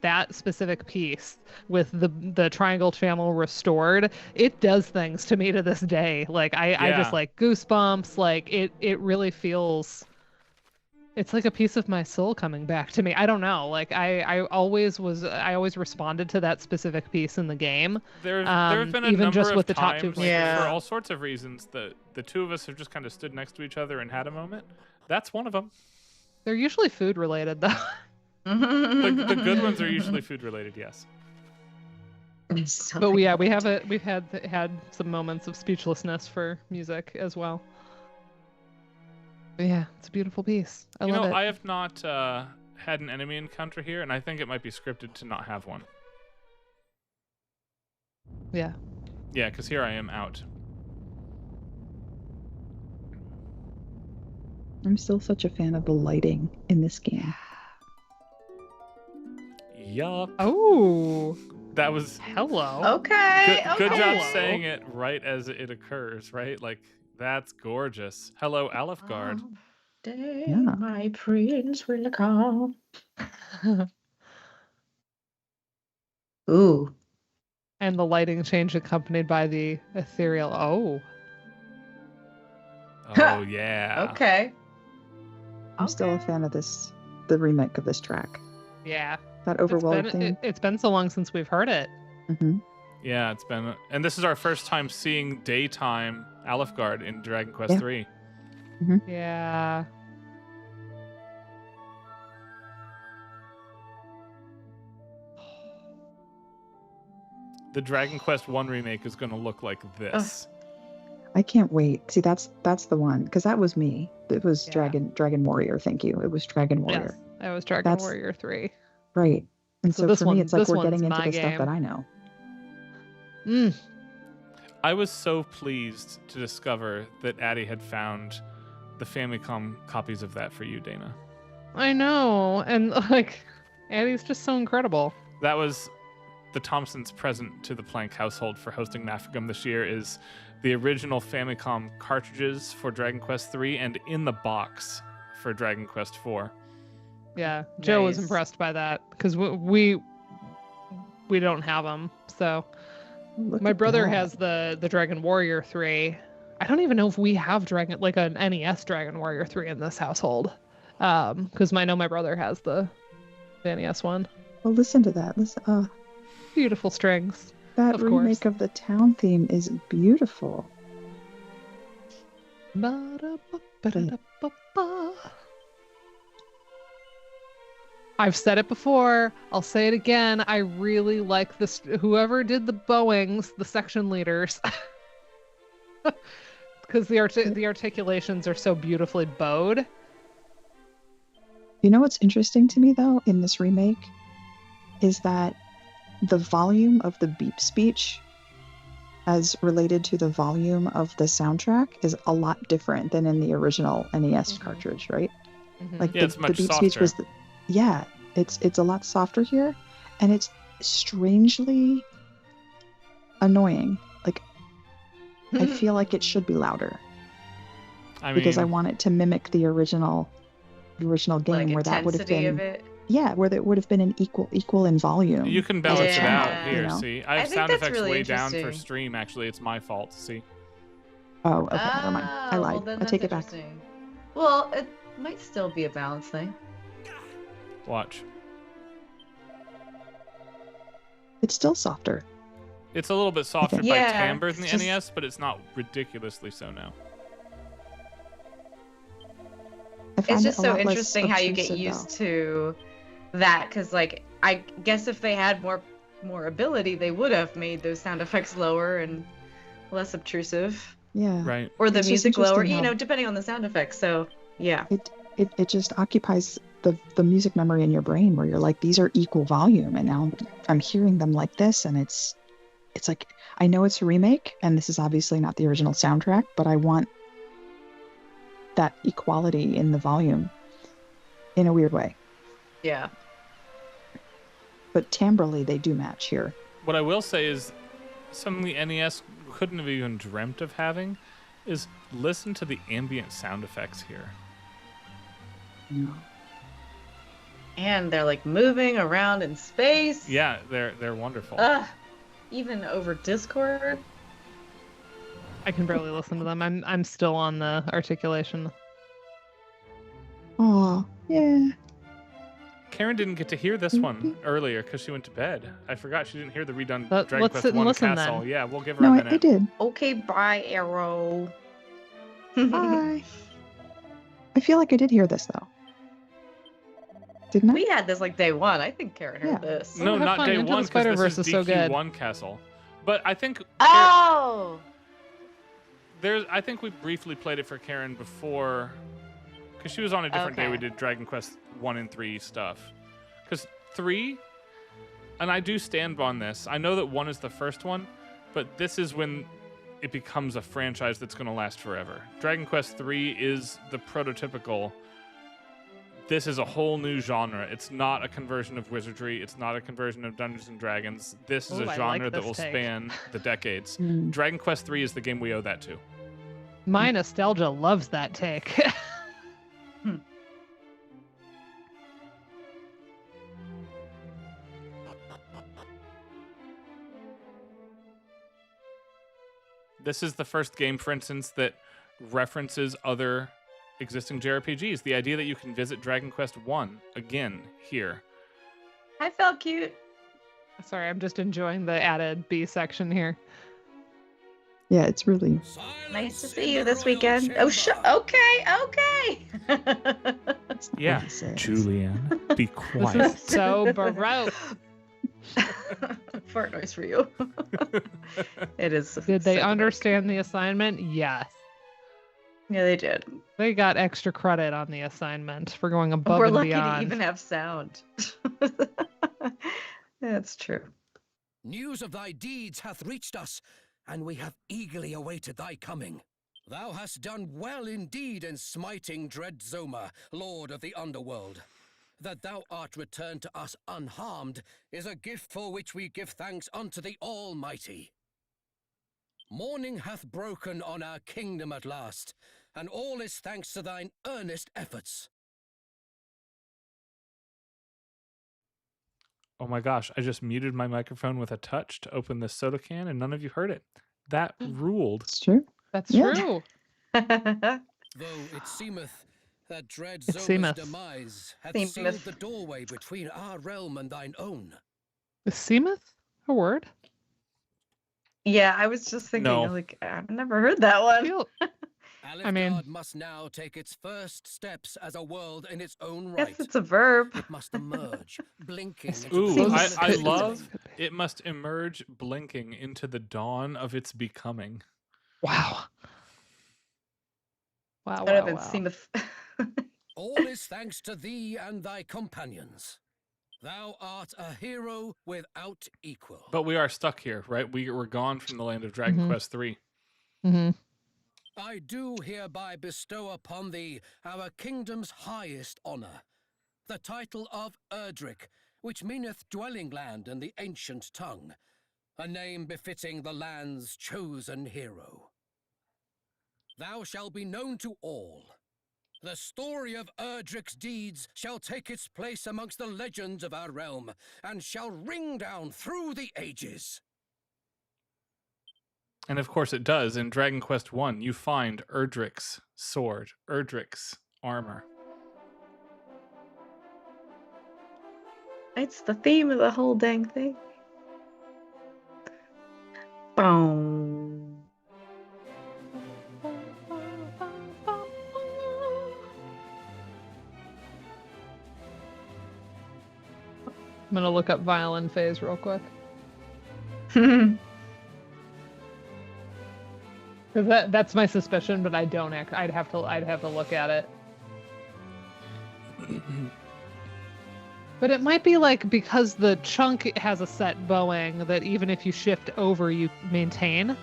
A: that specific piece with the triangle channel restored, it does things to me to this day. Like I just like goosebumps. Like it really feels. It's like a piece of my soul coming back to me. I don't know. Like I always responded to that specific piece in the game.
B: There have been a
A: even
B: number
A: just
B: of
A: with the
B: times,
A: top two.
B: For all sorts of reasons, that the two of us have just kind of stood next to each other and had a moment. That's one of them.
A: They're usually food related, though.
B: The good ones are usually food related, yes.
A: But we've had some moments of speechlessness for music as well. But yeah, it's a beautiful piece. I love it.
B: I have not had an enemy encounter here, and I think it might be scripted to not have one.
A: Yeah.
B: Yeah, because here I am out.
C: I'm still such a fan of the lighting in this game.
B: Yup.
A: Oh.
B: That was...
A: Hello.
D: Okay.
B: Good job saying it right as it occurs, right? Like... That's gorgeous. Hello, Alefgard.
D: My prince will come. Ooh.
A: And the lighting change accompanied by the ethereal. Oh.
B: Oh, yeah.
D: Okay.
C: I'm still a fan of the remake of this track.
A: Yeah.
C: That overworld thing.
A: It's been so long since we've heard it.
C: Mm-hmm.
B: Yeah, it's been... And this is our first time seeing daytime Alefgard in Dragon Quest 3.
C: Mm-hmm.
A: Yeah.
B: The Dragon Quest 1 remake is going to look like this.
C: I can't wait. See, that's the one, because that was me. It was Dragon Warrior. Thank you. It was Dragon Warrior.
A: Yes, that was Dragon Warrior 3.
C: Right. And so for me, it's like we're getting into the
A: game.
C: stuff that I know.
B: I was so pleased to discover that Addie had found the Famicom copies of that for you, Dana.
A: I know, and like, Addie's just so incredible.
B: That was the Thompsons' present to the Plank household for hosting NACVGM this year, is the original Famicom cartridges for Dragon Quest 3 and in the box for Dragon Quest 4.
A: Yeah, Joe was impressed by that because we don't have them, so... My brother has the Dragon Warrior 3. I don't even know if we have an NES Dragon Warrior 3 in this household. Because I know my brother has the NES one.
C: Well, listen to that. Listen,
A: beautiful strings.
C: That remake of the town theme is beautiful.
A: I've said it before. I'll say it again. I really like this. Whoever did the bowings, the section leaders, because the articulations are so beautifully bowed.
C: You know what's interesting to me, though, in this remake is that the volume of the beep speech as related to the volume of the soundtrack is a lot different than in the original NES cartridge, right? Like
B: Yeah, it's
C: the
B: much
C: beep
B: softer.
C: speech was it's a lot softer here, and it's strangely annoying. Like I feel like it should be louder.
B: I mean,
C: because I want it to mimic the original game,
D: like
C: where that would have
D: intensity of
C: been
D: it.
C: where it would have been an equal in volume.
B: you can
C: as a
B: balance it
C: channel,
B: out here.
C: you know?
B: See, I have
D: think
B: sound
D: that's
B: effects
D: really
B: way down for
D: interesting.
B: stream. Actually, it's my fault. See,
C: Oh, okay, never mind. I lied.
D: Well, then
C: I take it
D: that's
C: back.
D: interesting. Well, it might still be a balance thing.
B: watch.
C: It's still softer.
B: It's a little bit softer by
D: Yeah,
B: timbre than the
D: it's just-
B: NES, but it's not ridiculously so now.
C: I find
D: It's just
C: it a
D: so
C: lot less
D: interesting how you get
C: obtrusive,
D: used
C: though.
D: to that, because like I guess if they had more ability, they would have made those sound effects lower and less obtrusive,
C: Yeah.
B: Right.
D: or the
C: It's just
D: music lower,
C: interesting how-
D: depending on the sound effects. So yeah,
C: It just occupies the music memory in your brain, where you're like, these are equal volume, and now I'm hearing them like this, and it's like, I know it's a remake, and this is obviously not the original soundtrack, but I want that equality in the volume in a weird way.
D: yeah.
C: But timbrally, they do match here.
B: What I will say is something the NES couldn't have even dreamt of having is listen to the ambient sound effects here.
D: And they're like moving around in space.
B: Yeah, they're wonderful.
D: Even over Discord.
A: I can barely listen to them. I'm still on the articulation.
C: Oh, yeah.
B: Karen didn't get to hear this one earlier because she went to bed. I forgot she didn't hear the redone
A: Let's
B: Dragon
A: sit
B: Quest
A: and
B: 1
A: listen
B: Castle.
A: then.
B: Yeah, we'll give her
C: No,
B: a
C: I
B: minute.
C: did.
D: Okay, bye, Arrow.
C: Bye. I feel like I did hear this, though. Didn't I?
D: We had this like day one. I think Karen heard
C: Yeah.
D: this.
B: No,
A: have
B: not
A: fun.
B: day
A: Into the
B: one, because
A: Spider-Verse
B: this
A: is
B: is
A: so good.
B: DQ1 Castle. But I think
D: Oh!
B: I think we briefly played it for Karen before, because she was on a different day. We
D: Okay.
B: did Dragon Quest 1 and 3 stuff. Because 3, and I do stand on this, I know that 1 is the first one, but this is when it becomes a franchise that's going to last forever. Dragon Quest 3 is the prototypical, this is a whole new genre. It's not a conversion of wizardry. It's not a conversion of Dungeons and Dragons. This is
A: Ooh,
B: a
A: I
B: genre
A: like
B: that
A: this
B: will
A: take.
B: span the decades.
C: Mm.
B: Dragon Quest 3 is the game we owe that to.
A: My nostalgia loves that take.
B: This is the first game, for instance, that references other existing JRPGs. The idea that you can visit Dragon Quest 1 again here.
D: I felt cute.
A: Sorry, I'm just enjoying the added B section here.
C: Yeah, it's really.
D: Nice to see you this weekend. Oh, okay.
B: Yeah,
C: What he says.
B: Julianne, be
A: This
B: quiet.
A: is so baroque.
D: Fart noise for you. It is.
A: Did they
D: so
A: understand the assignment? Yes.
D: quick. Yeah, they did.
A: They got extra credit on the assignment for going above
D: We're
A: and
D: lucky
A: beyond.
D: to even have sound. That's true.
E: News of thy deeds hath reached us, and we have eagerly awaited thy coming. Thou hast done well indeed in smiting dread Zoma, lord of the underworld. That thou art returned to us unharmed is a gift for which we give thanks unto the Almighty. Morning hath broken on our kingdom at last, and all is thanks to thine earnest efforts.
B: Oh my gosh, I just muted my microphone with a touch to open this soda can, and none of you heard it. That ruled.
C: It's true.
A: That's
C: Yeah.
A: true.
E: Though it seemeth that dread
A: It
E: Zoma's
A: seemeth.
E: demise hath
D: Seemeth.
E: sealed the doorway between our realm and thine own.
A: Is seemeth a word?
D: Yeah, I was just thinking,
B: No.
D: like, I've never heard that
A: I
D: one.
A: feel
E: I
A: mean-
E: must now take its first steps as a world in its own
D: Guess
E: right.
D: it's a verb.
E: It must emerge, blinking into
B: Ooh,
E: the
D: Seems-
E: dawn
B: I
E: of
B: love
E: day.
B: it must emerge blinking into the dawn of its becoming.
A: wow. Wow,
D: That would have
A: wow,
D: been
A: wow.
D: seemeth.
E: All is thanks to thee and thy companions. Thou art a hero without equal.
B: But we are stuck here, right? We're gone from the land of Dragon Quest III.
A: Mm-hmm.
E: I do hereby bestow upon thee our kingdom's highest honor, the title of Erdrick, which meaneth dwelling land in the ancient tongue, a name befitting the land's chosen hero. Thou shalt be known to all. The story of Erdrick's deeds shall take its place amongst the legends of our realm, and shall ring down through the ages.
B: And of course it does. In Dragon Quest I, you find Erdrick's sword, Erdrick's armor.
D: It's the theme of the whole dang thing. Boom.
A: I'm gonna look up violin phase real quick. Because that's my suspicion, but I don't I'd have to look at it. But it might be like because the chunk has a set bowing that even if you shift over, you maintain.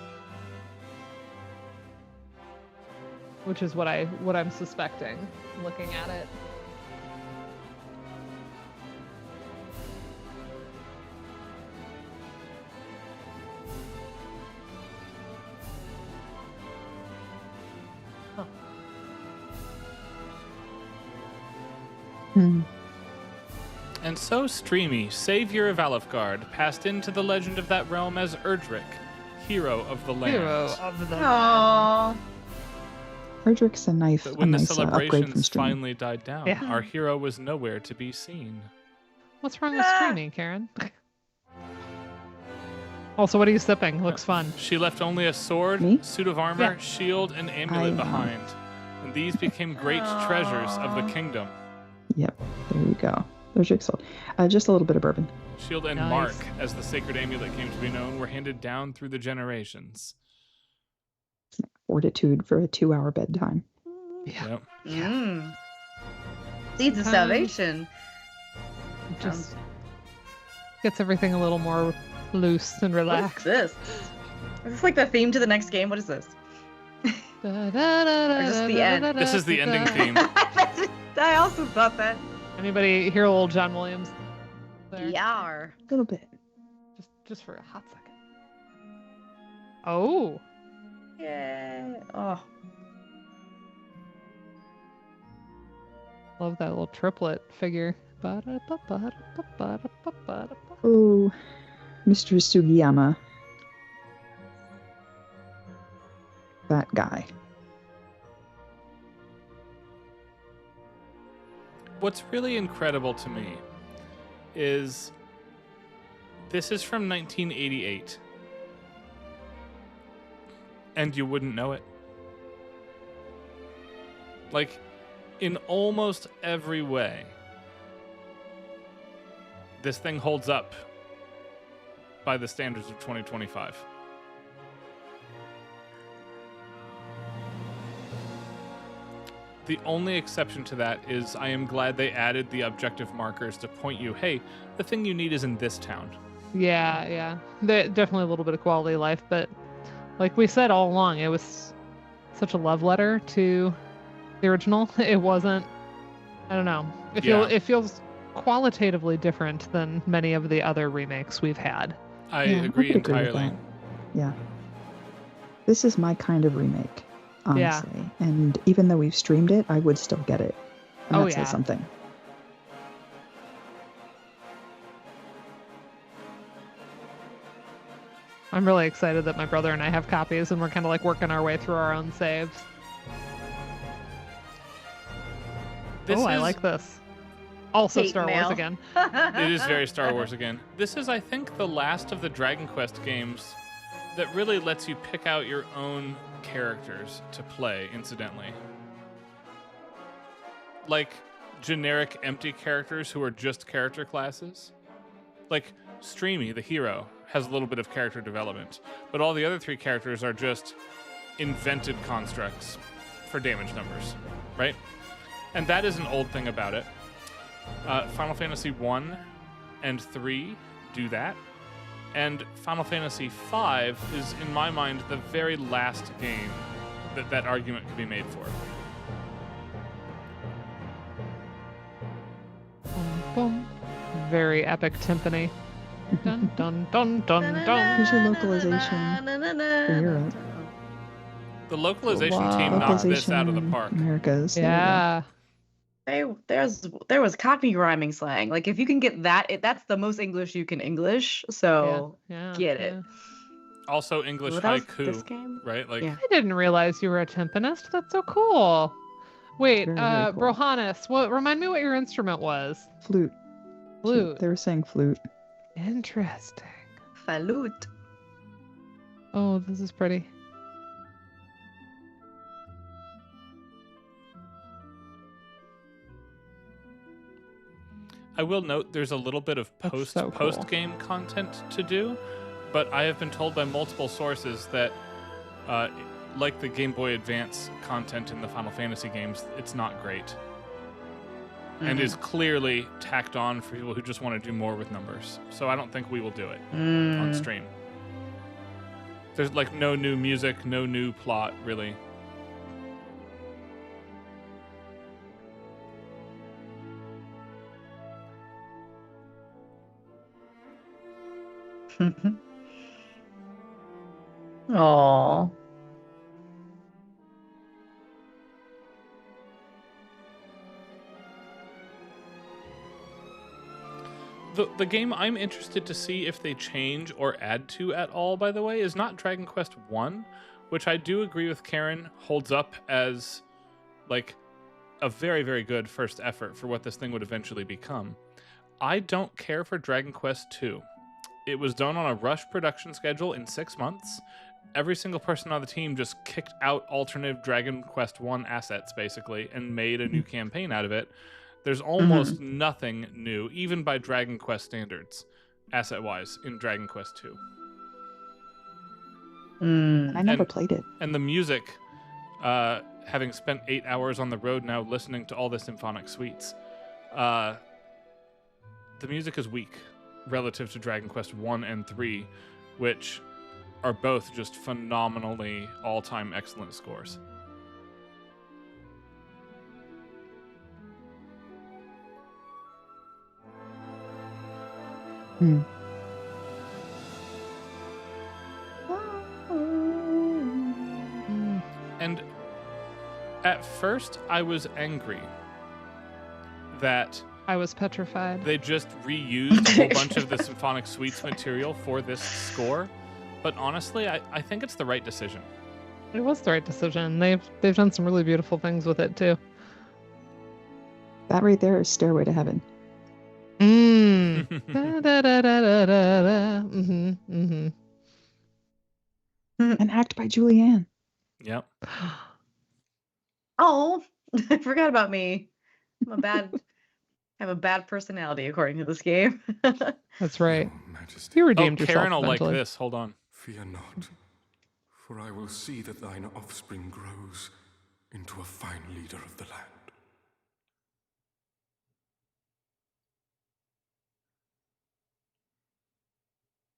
A: Which is what I'm suspecting, looking at it. Huh.
B: And so Streamy, savior of Alefgard, passed into the legend of that realm as Erdrick, hero of the land.
A: Hero of the
D: Aww.
C: Erdrick's a nice,
B: But when the
C: upgrade from
B: celebrations
C: Stream.
B: finally died down,
A: Yeah.
B: our hero was nowhere to be seen.
A: What's wrong with streaming, Karen? Also, what are you sipping? Looks fun.
B: She left only a sword,
C: Me?
B: suit of armor,
A: Yeah.
B: shield, and amulet behind. And these became great treasures of the kingdom.
C: Yep, there you go. There's your soul. Just a little bit of bourbon.
B: Shield and
A: Nice.
B: mark, as the sacred amulet came to be known, were handed down through the generations.
C: Fortitude for a 2-hour bedtime.
A: Yeah.
B: Yep.
D: Seeds of salvation.
A: Just gets everything a little more loose and
D: What
A: relaxed.
D: is this? Is this like the theme to the next game? What is this?
A: Or
D: just the end?
B: This is the ending theme.
D: I also thought that.
A: Anybody hear old John Williams? There?
D: Yar.
C: A little bit.
A: Just for a hot second. Oh.
D: Yeah. Oh.
A: Love that little triplet figure.
C: Oh, Mr. Sugiyama. That guy.
B: What's really incredible to me is this is from 1988. And you wouldn't know it. Like, in almost every way, this thing holds up by the standards of 2025. The only exception to that is I am glad they added the objective markers to point you, hey, the thing you need is in this town.
A: Yeah. Definitely a little bit of quality of life, but like we said all along, it was such a love letter to the original. It wasn't, I don't know. It feels qualitatively different than many of the other remakes we've had.
B: I agree
C: could agree with
B: entirely.
C: that. Yeah. This is my kind of remake, honestly.
A: Yeah.
C: And even though we've streamed it, I would still get it. And
A: Oh,
C: that
A: yeah.
C: says something.
A: I'm really excited that my brother and I have copies and we're kind of like working our way through our own saves. I like this. Also
D: Hate
A: Star
D: mail.
A: Wars again.
B: It is very Star Wars again. This is, I think, the last of the Dragon Quest games that really lets you pick out your own characters to play, incidentally. Like generic empty characters who are just character classes. Like Streamy, the hero, has a little bit of character development, but all the other three characters are just invented constructs for damage numbers, right? And that is an old thing about it. Final Fantasy 1 and 3 do that. And Final Fantasy 5 is, in my mind, the very last game that argument could be made for.
A: Boom, boom. Very epic timpani. Dun, dun, dun, dun, dun.
C: Here's your localization for Europe.
B: The localization team knocked this out of the park.
C: Americas.
A: Yeah.
F: There was Cockney rhyming slang. Like if you can get that, that's the most English you can English. So get it.
B: Also English haiku, right? Like
A: I didn't realize you were a timpanist. That's so cool. Wait,
C: Very, very cool.
A: Brohannes, remind me what your instrument was?
C: Flute.
A: Flute.
C: They were saying flute.
A: Interesting.
F: Flute.
A: Oh, this is pretty.
B: I will note there's a little bit of post-game content to do, but I have been told by multiple sources that, like the Game Boy Advance content in the Final Fantasy games, it's not great. And is clearly tacked on for people who just want to do more with numbers. So I don't think we will do it on stream. There's like no new music, no new plot, really.
F: Aww.
B: The game I'm interested to see if they change or add to at all, by the way, is not Dragon Quest 1, which I do agree with Karen holds up as like a very, very good first effort for what this thing would eventually become. I don't care for Dragon Quest 2. It was done on a rush production schedule in 6 months. Every single person on the team just kicked out alternative Dragon Quest 1 assets, basically, and made a new campaign out of it. There's almost nothing new, even by Dragon Quest standards, asset-wise, in Dragon Quest 2.
C: I never played it.
B: And the music, having spent 8 hours on the road now listening to all the symphonic suites, the music is weak relative to Dragon Quest 1 and 3, which are both just phenomenally all-time excellent scores. And at first, I was angry that
A: I was petrified.
B: They just reused a whole bunch of the Symphonic Suites material for this score. But honestly, I think it's the right decision.
A: It was the right decision. They've done some really beautiful things with it too.
C: That right there is Stairway to Heaven. An act by Julianne.
B: Yep.
F: Oh, I forgot about me. I have a bad personality according to this game.
A: That's right.
G: Majesty.
A: You redeemed yourself.
B: Karen will like
A: eventually.
B: this. Hold on.
G: Fear not, for I will see that thine offspring grows into a fine leader of the land.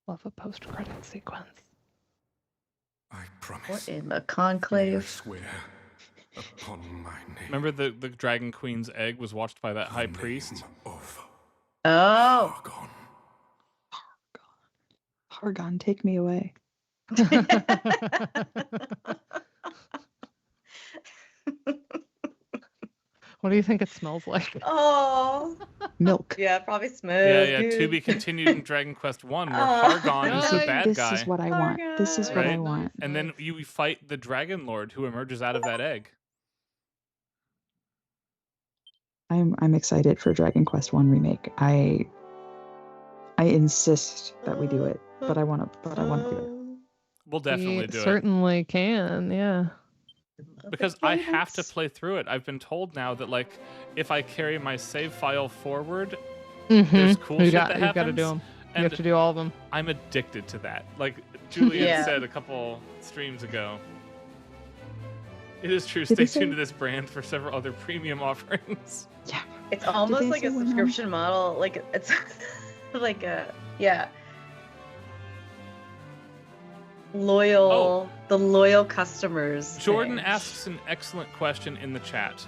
A: Love a post-credit sequence.
G: I promise.
F: What in the
G: I
F: conclave?
G: swear upon my name.
B: Remember the Dragon Queen's egg was watched by that high
G: the
B: priest?
G: name Of
F: Oh.
G: Argon.
C: Hargon, take me away.
A: What do you think it smells like?
F: Oh.
C: Milk.
F: Yeah, it probably smells
B: Yeah.
F: good.
B: To be continued in Dragon Quest 1, where Hargon is the bad
C: This
B: guy.
C: is what I want. This is what I
B: Right.
C: want.
B: And then you fight the Dragon Lord who emerges out of that egg.
C: I'm excited for Dragon Quest 1 remake. I insist that we do it, but I want to do it.
B: We'll definitely
A: We
B: do it.
A: certainly can, yeah.
B: Because I have to play through it. I've been told now that, like, if I carry my save file forward, there's cool shit that happens.
A: You've got to do them. You have to do all of them.
B: I'm addicted to that. Like Julian
F: Yeah.
B: said a couple streams ago. It is true.
C: Did
B: Stay
C: they say-
B: tuned to this brand for several other premium offerings.
C: Yeah.
F: It's almost
C: they
F: like
C: say
F: a
C: when,
F: subscription model. Like it's like a loyal, the loyal customers.
B: Jordan
F: thing.
B: asks an excellent question in the chat.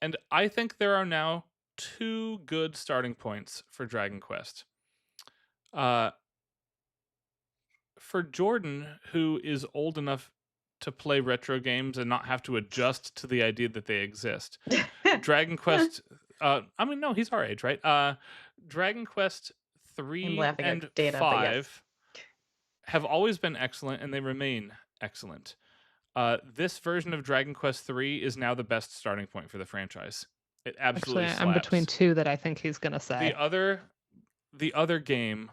B: And I think there are now 2 good starting points for Dragon Quest. For Jordan, who is old enough to play retro games and not have to adjust to the idea that they exist, Dragon Quest. No, he's our age, right? Dragon Quest 3 and 5 have always been excellent, and they remain excellent. This version of Dragon Quest 3 is now the best starting point for the franchise. It absolutely slaps.
A: I'm between 2 that I think he's gonna say.
B: The other game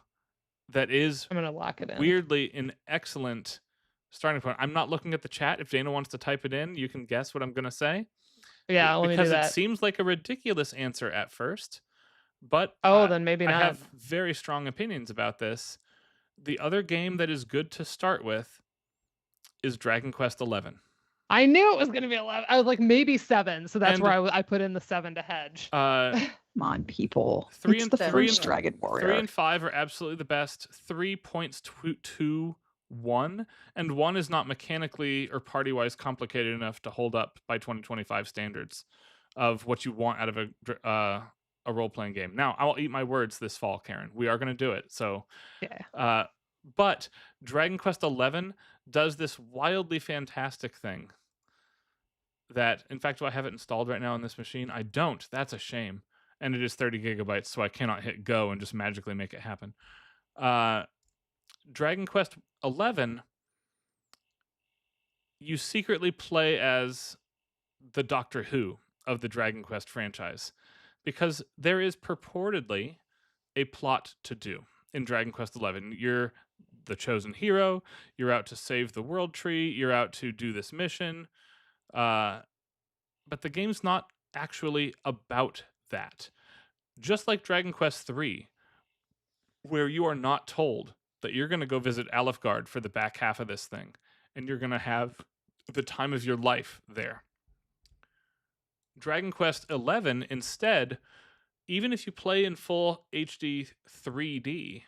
B: that is
A: I'm gonna lock it in.
B: weirdly an excellent starting point. I'm not looking at the chat. If Dana wants to type it in, you can guess what I'm gonna say.
A: Yeah, let me do that.
B: Because it seems like a ridiculous answer at first, but
A: then maybe not.
B: I have very strong opinions about this. The other game that is good to start with is Dragon Quest 11.
A: I knew it was going to be 11. I was like, maybe 7. So that's where I put in the 7 to hedge.
C: Come on, people.
B: 3
C: it's
B: and
C: the
B: 3
C: first
B: and
C: Dragon Warrior.
B: 3 and 5 are absolutely the best. 3 points to 1, and 1 is not mechanically or party-wise complicated enough to hold up by 2025 standards of what you want out of a role-playing game. Now, I'll eat my words this fall, Karen. We are going to do it. So,
A: yeah.
B: But Dragon Quest 11 does this wildly fantastic thing that, in fact, do I have it installed right now on this machine? I don't. That's a shame. And it is 30 gigabytes, so I cannot hit go and just magically make it happen. Dragon Quest 11, you secretly play as the Doctor Who of the Dragon Quest franchise, because there is purportedly a plot to do in Dragon Quest 11. You're the chosen hero. You're out to save the world tree. You're out to do this mission. But the game's not actually about that. Just like Dragon Quest 3, where you are not told that you're going to go visit Alefgard for the back half of this thing, and you're going to have the time of your life there. Dragon Quest 11, instead, even if you play in full HD 3D,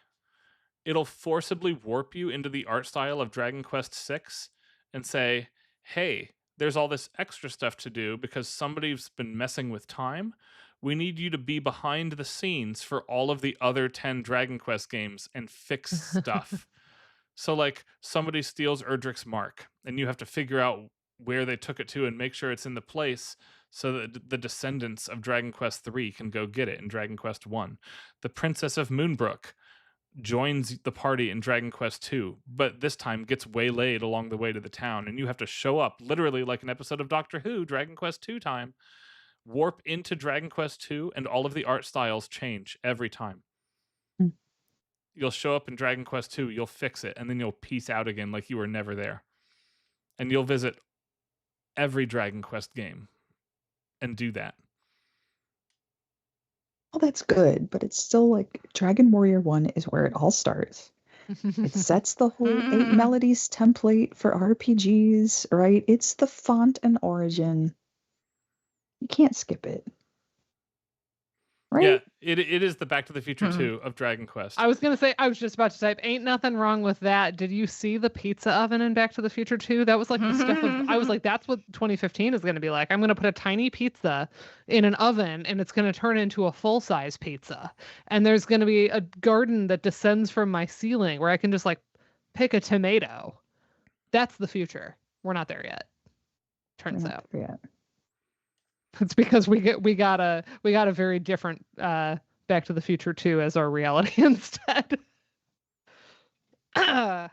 B: it'll forcibly warp you into the art style of Dragon Quest 6 and say, hey, there's all this extra stuff to do because somebody's been messing with time. We need you to be behind the scenes for all of the other 10 Dragon Quest games and fix stuff. So, like, somebody steals Erdrick's mark, and you have to figure out where they took it to and make sure it's in the place so that the descendants of Dragon Quest 3 can go get it in Dragon Quest 1. The Princess of Moonbrook joins the party in Dragon Quest 2, but this time gets waylaid along the way to the town, and you have to show up literally like an episode of Doctor Who, Dragon Quest 2 time, warp into Dragon Quest 2, and all of the art styles change every time. You'll show up in Dragon Quest 2, you'll fix it, and then you'll peace out again like you were never there. And you'll visit every Dragon Quest game and do that.
C: Well, that's good, but it's still like Dragon Warrior 1 is where it all starts. It sets the whole 8 melodies template for RPGs, right? It's the font and origin. You can't skip it. Right?
B: Yeah, it is the Back to the Future 2 of Dragon Quest.
A: I was going to say, I was just about to type, ain't nothing wrong with that. Did you see the pizza oven in Back to the Future 2? That was like the stuff of, I was like, that's what 2015 is going to be like. I'm going to put a tiny pizza in an oven and it's going to turn into a full-size pizza. And there's going to be a garden that descends from my ceiling where I can just like pick a tomato. That's the future. We're not there yet. Turns out.
C: Yeah.
A: It's because we got a very different Back to the Future 2 as our reality instead.
B: Yeah,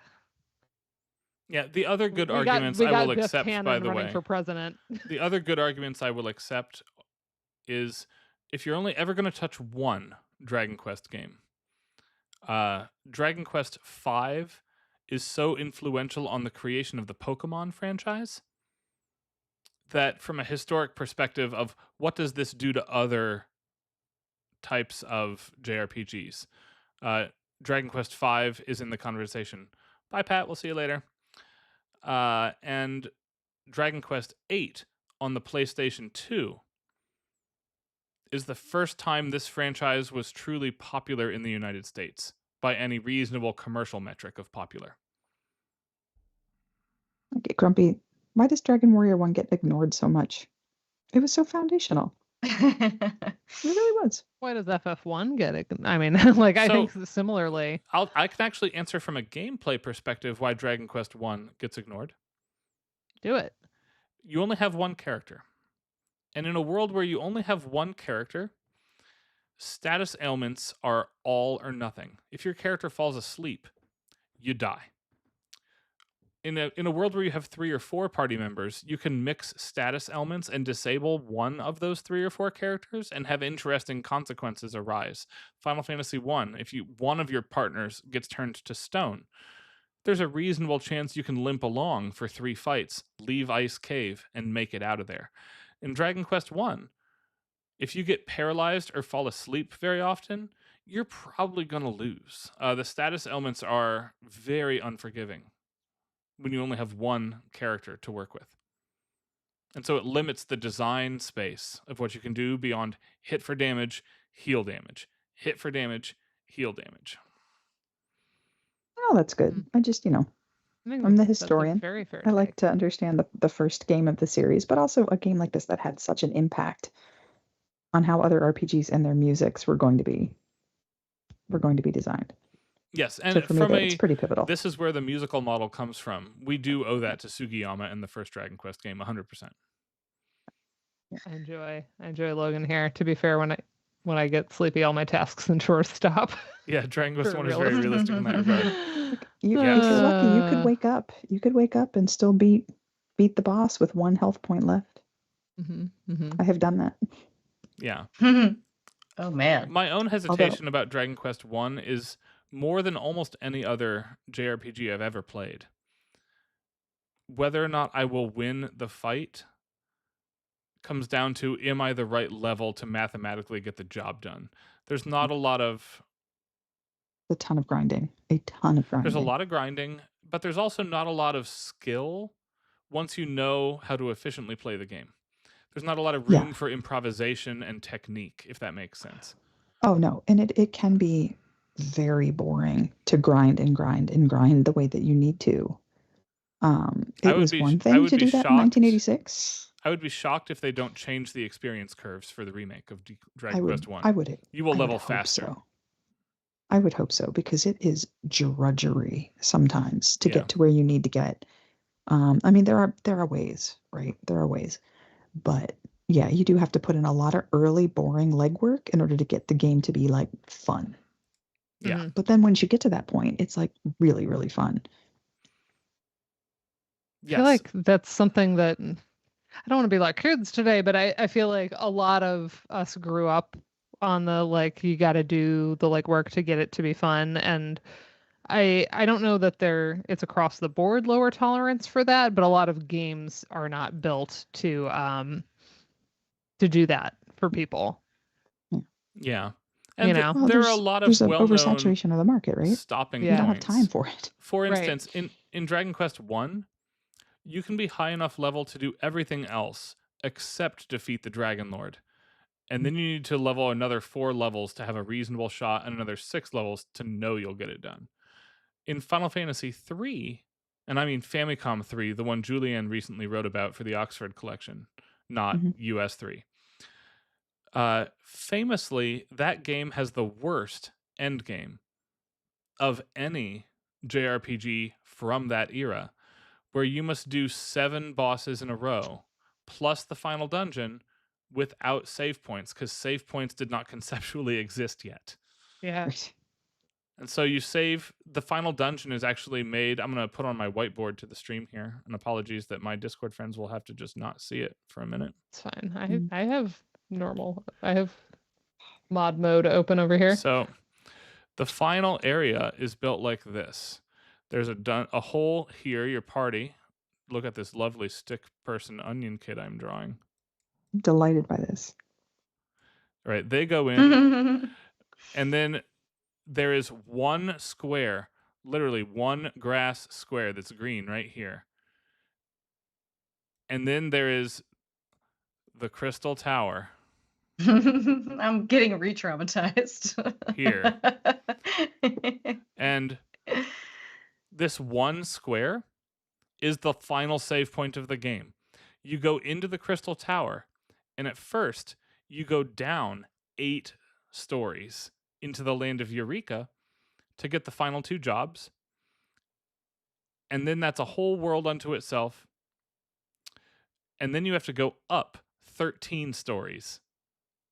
B: the other good arguments I will accept, by the way.
A: For president.
B: The other good arguments I will accept is if you're only ever going to touch one Dragon Quest game, Dragon Quest V is so influential on the creation of the Pokemon franchise that from a historic perspective of what does this do to other types of JRPGs, Dragon Quest V is in the conversation. Bye, Pat. We'll see you later. And Dragon Quest VIII on the PlayStation 2 is the first time this franchise was truly popular in the United States by any reasonable commercial metric of popular.
C: I get grumpy. Why does Dragon Warrior 1 get ignored so much? It was so foundational. It really was.
A: Why does FF1 get it? I mean, like, I think similarly.
B: I can actually answer from a gameplay perspective why Dragon Quest 1 gets ignored.
A: Do it.
B: You only have one character. And in a world where you only have one character, status ailments are all or nothing. If your character falls asleep, you die. In a world where you have 3 or 4 party members, you can mix status ailments and disable one of those 3 or 4 characters and have interesting consequences arise. Final Fantasy 1, if one of your partners gets turned to stone, there's a reasonable chance you can limp along for 3 fights, leave Ice Cave, and make it out of there. In Dragon Quest 1, if you get paralyzed or fall asleep very often, you're probably going to lose. The status ailments are very unforgiving when you only have one character to work with. And so it limits the design space of what you can do beyond hit for damage, heal damage. Hit for damage, heal damage.
C: Oh, that's good. I just, I'm the historian.
A: Very fair.
C: I like to understand the first game of the series, but also a game like this that had such an impact on how other RPGs and their musics were going to be designed.
B: Yes, and
C: so for me, it's pretty pivotal.
B: This is where the musical model comes from. We do owe that to Sugiyama in the first Dragon Quest game, 100%.
A: I enjoy Logan here. To be fair, when I get sleepy, all my tasks and chores stop.
B: Yeah, Dragon Quest 1 is very realistic in that regard.
C: If you're lucky, you could wake up. You could wake up and still beat the boss with 1 health point left. I have done that.
B: Yeah.
F: Oh man.
B: My own hesitation about Dragon Quest 1 is more than almost any other JRPG I've ever played. Whether or not I will win the fight comes down to, am I the right level to mathematically get the job done? There's not a lot of...
C: A ton of grinding. There's
B: a lot of grinding, but there's also not a lot of skill once you know how to efficiently play the game. There's not a lot of room for improvisation and technique, if that makes sense.
C: Oh, no. And it can be very boring to grind the way that you need to. It was one thing to do that in 1986.
B: I would be shocked if they don't change the experience curves for the remake of Dragon Quest 1.
C: I would.
B: You will level faster.
C: So. I would hope so, because it is drudgery sometimes to get to where you need to get. I mean, there are ways, right? There are ways. But yeah, you do have to put in a lot of early, boring legwork in order to get the game to be like fun.
B: Yeah.
C: But then once you get to that point, it's like really, really fun.
A: Yes. I feel like that's something that I don't want to be like kids today, but I feel like a lot of us grew up on the like you got to do the like work to get it to be fun, and I don't know that it's across the board lower tolerance for that, but a lot of games are not built to do that for people.
B: Yeah. And
C: well,
B: there are a lot of
C: there's an
B: well-known
C: oversaturation of the market, right?
B: Stopping
C: You
B: points.
C: don't have time for it.
B: For instance, in Dragon Quest 1, you can be high enough level to do everything else except defeat the Dragon Lord. And then you need to level another 4 levels to have a reasonable shot, and another 6 levels to know you'll get it done. In Final Fantasy 3, and I mean Famicom 3, the one Julianne recently wrote about for the Oxford collection, not US 3. Famously, that game has the worst end game of any JRPG from that era, where you must do 7 bosses in a row, plus the final dungeon, without save points, because save points did not conceptually exist yet.
A: Yeah.
B: And so you save, the final dungeon is actually made, I'm going to put on my whiteboard to the stream here, and apologies that my Discord friends will have to just not see it for a minute.
A: It's fine. I have mod mode open over here.
B: So the final area is built like this. There's a hole here, your party. Look at this lovely stick person onion kid I'm drawing.
C: I'm delighted by this.
B: All right, they go in, and then there is one square, literally one grass square that's green right here. And then there is the Crystal Tower.
F: I'm getting re-traumatized.
B: Here. And this one square is the final save point of the game. You go into the Crystal Tower, and at first, you go down 8 stories into the land of Eureka to get the final 2 jobs. And then that's a whole world unto itself. And then you have to go up 13 stories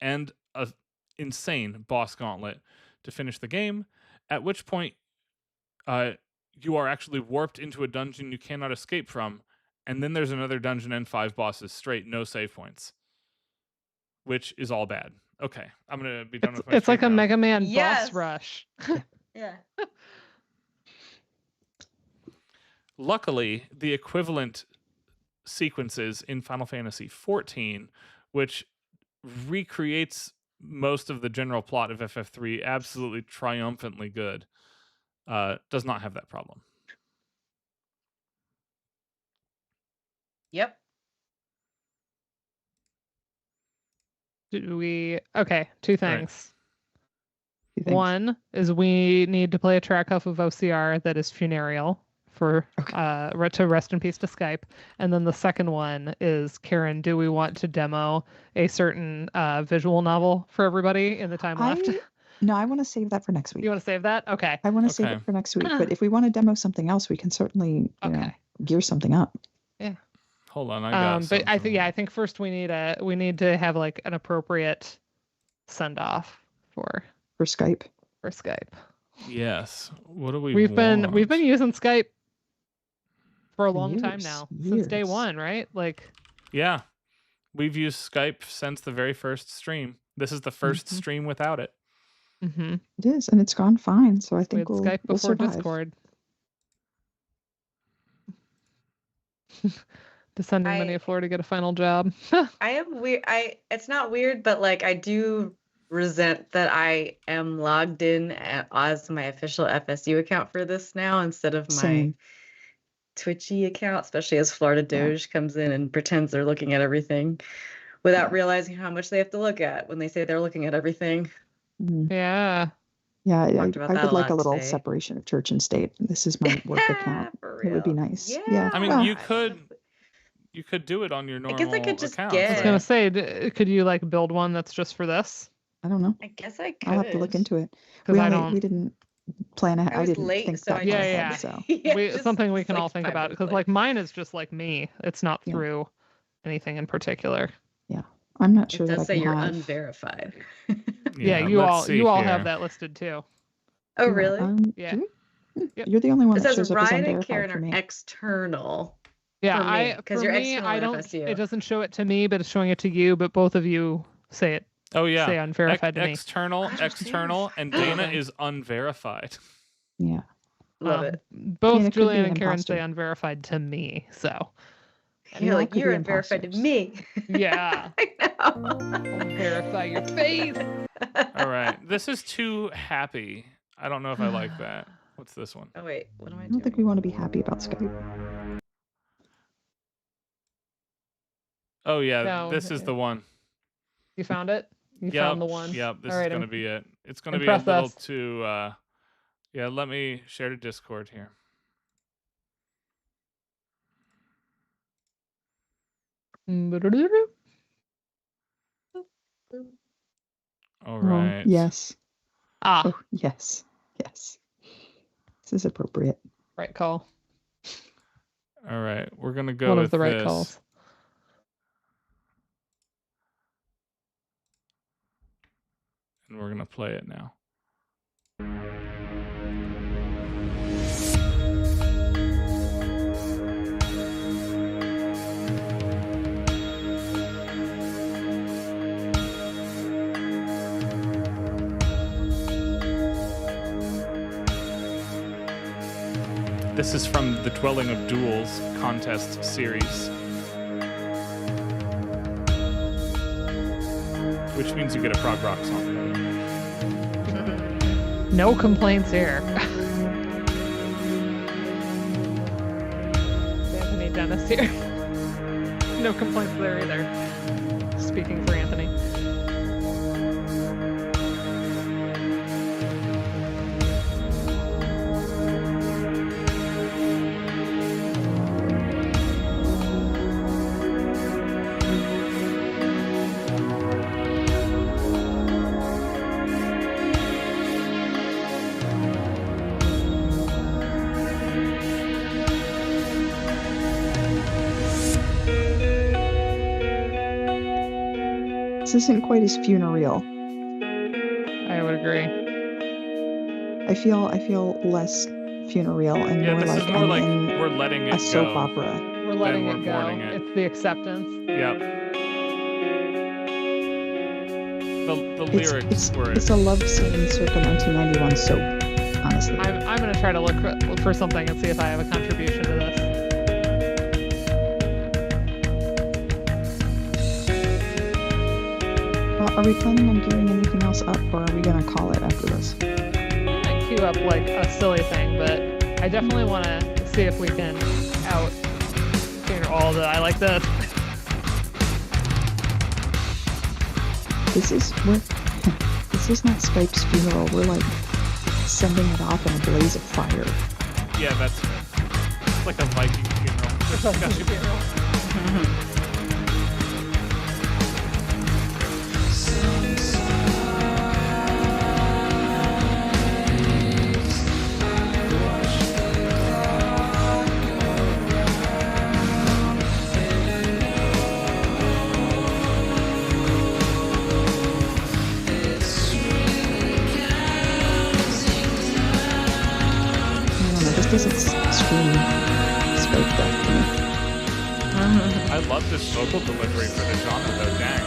B: and an insane boss gauntlet to finish the game, at which point you are actually warped into a dungeon you cannot escape from, and then there's another dungeon and 5 bosses straight, no save points, which is all bad. Okay, I'm going to be done with my
A: It's like a
B: round.
A: Mega Man boss rush.
F: Yeah.
B: Luckily, the equivalent sequences in Final Fantasy XIV, which recreates most of the general plot of FF3 absolutely triumphantly good, does not have that problem.
F: Yep.
A: Okay, 2 things. Right. One is we need to play a track off of OCR that is funereal for to rest in peace to Skype. And then the second one is, Karen, do we want to demo a certain visual novel for everybody in the time left?
C: No, I want to save that for next week.
A: You want to save that? Okay.
C: I want to save it for next week. But if we want to demo something else, we can certainly gear something up.
A: Yeah.
B: Hold on, I got
A: but I think first we need to have like an appropriate send off for
C: Skype.
A: For Skype.
B: Yes. What do we
A: We've
B: want?
A: been using Skype for a long time now. Since day one, right? Like
B: yeah. We've used Skype since the very first stream. This is the first stream without it.
A: Mm-hmm.
C: It is, and it's gone fine. So I think
A: Skype before
C: survive.
A: Discord. Descending many a floor to get a final job.
F: I am weird. It's not weird, but like I do resent that I am logged in as my official FSU account for this now instead of my Twitchy account, especially as Florida Doge comes in and pretends they're looking at everything without realizing how much they have to look at when they say they're looking at everything.
A: Yeah.
C: Yeah, I would like a little separation of church and state. This is my work account. It would be nice. Yeah.
B: I mean, you could do it on your normal account. I was
A: gonna say, could you like build one that's just for this?
C: I don't know.
F: I guess I could.
C: I'll have to look into it. We didn't plan ahead. I didn't think
F: so
C: that ahead, so.
A: Something we can all think about, because like mine is just like me. It's not through anything in particular.
C: Yeah, I'm not sure.
F: It does
C: that
F: say you're
C: have...
F: unverified.
A: You all have that listed too.
F: Oh really?
A: Yeah.
C: You're the only one that
F: says
C: shows up as
F: Ryan and
C: unverified
F: Karen
C: for me.
F: are external.
A: Yeah,
F: because you're external
A: I don't.
F: FSU.
A: It doesn't show it to me, but it's showing it to you. But both of you say it.
B: Oh yeah,
A: say unverified to me.
B: External, and Dana is unverified.
C: Yeah,
F: love it.
A: Both Julian and Karen say unverified to me. So
F: you're like, you're unverified to me.
A: Yeah,
F: I know.
A: Verify your face.
B: All right, this is too happy. I don't know if I like that. What's this one?
F: Oh wait, what am I doing?
C: I don't think we want to be happy about Skype.
B: Oh yeah, this is the one.
A: You found it? You found the one?
B: Yep, this
A: is
B: going to be it. It's going to be a little too... yeah, let me share to Discord here. All right.
C: Yes.
A: Oh,
C: yes. Yes. This is appropriate.
A: Right call.
B: All right, we're going to go
A: one
B: with
A: of the right
B: this.
A: calls.
B: And we're going to play it now. This is from the Dwelling of Duels contest series. Which means you get a prog rock song.
A: No complaints here. Anthony Dennis here. No complaints there either. Speaking for Anthony.
C: This isn't quite as funereal.
A: I would agree.
C: I feel less funereal and more
B: this
C: like
B: is more like we're letting it
C: a soap
B: go.
C: opera.
A: We're letting
B: Then
A: it
B: we're
A: go.
B: mourning it.
A: It's the acceptance.
B: Yep. The lyrics were
C: It's a love scene circa 1991 soap, honestly.
A: I'm gonna try to look for something and see if I have a contribution to this.
C: Are we planning on gearing anything else up, or are we gonna call it after this?
A: I queue up like a silly thing, but I definitely want to see if we can out all the. I like this.
C: This is not Skype's funeral. We're like sending it off in a blaze of fire.
B: Yeah, that's like a Viking funeral.
C: Doesn't scream Skype death to me.
B: I love this vocal delivery for the genre though, dang.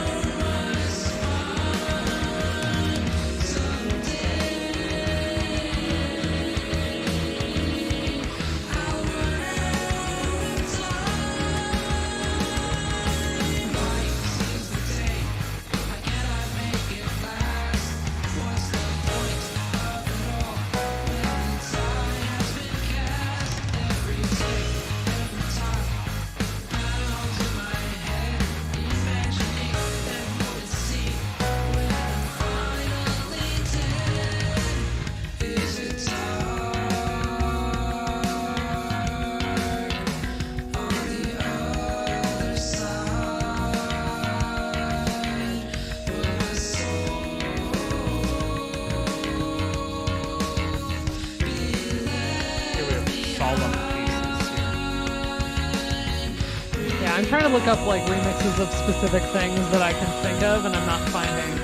A: I'm trying to look up like remixes of specific things that I can think of, and I'm not finding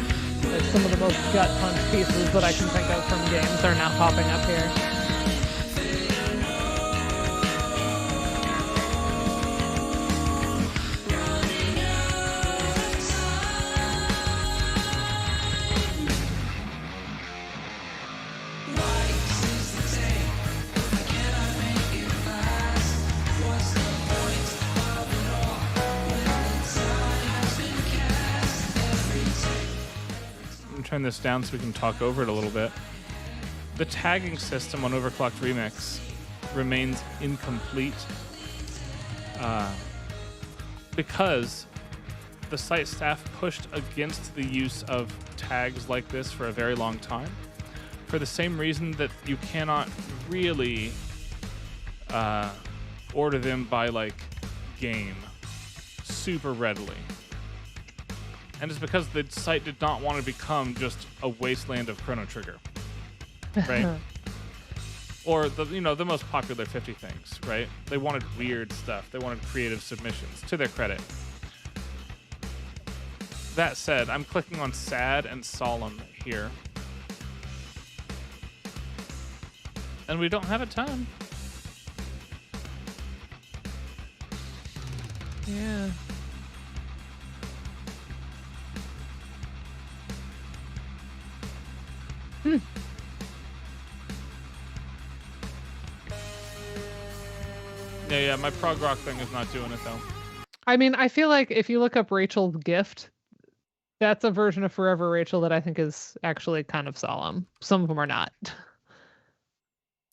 A: like some of the most gut punch pieces that I can think of from games are now popping up here.
B: Turn this down so we can talk over it a little bit. The tagging system on Overclocked Remix remains incomplete because the site staff pushed against the use of tags like this for a very long time, for the same reason that you cannot really order them by like game super readily. And it's because the site did not want to become just a wasteland of Chrono Trigger, right? Or the most popular 50 things, right? They wanted weird stuff. They wanted creative submissions, to their credit. That said, I'm clicking on sad and solemn here. And we don't have a ton.
A: Yeah.
B: Yeah, my prog rock thing is not doing it though.
A: I mean, I feel like if you look up Rachel's Gift, that's a version of Forever Rachel that I think is actually kind of solemn. Some of them are not.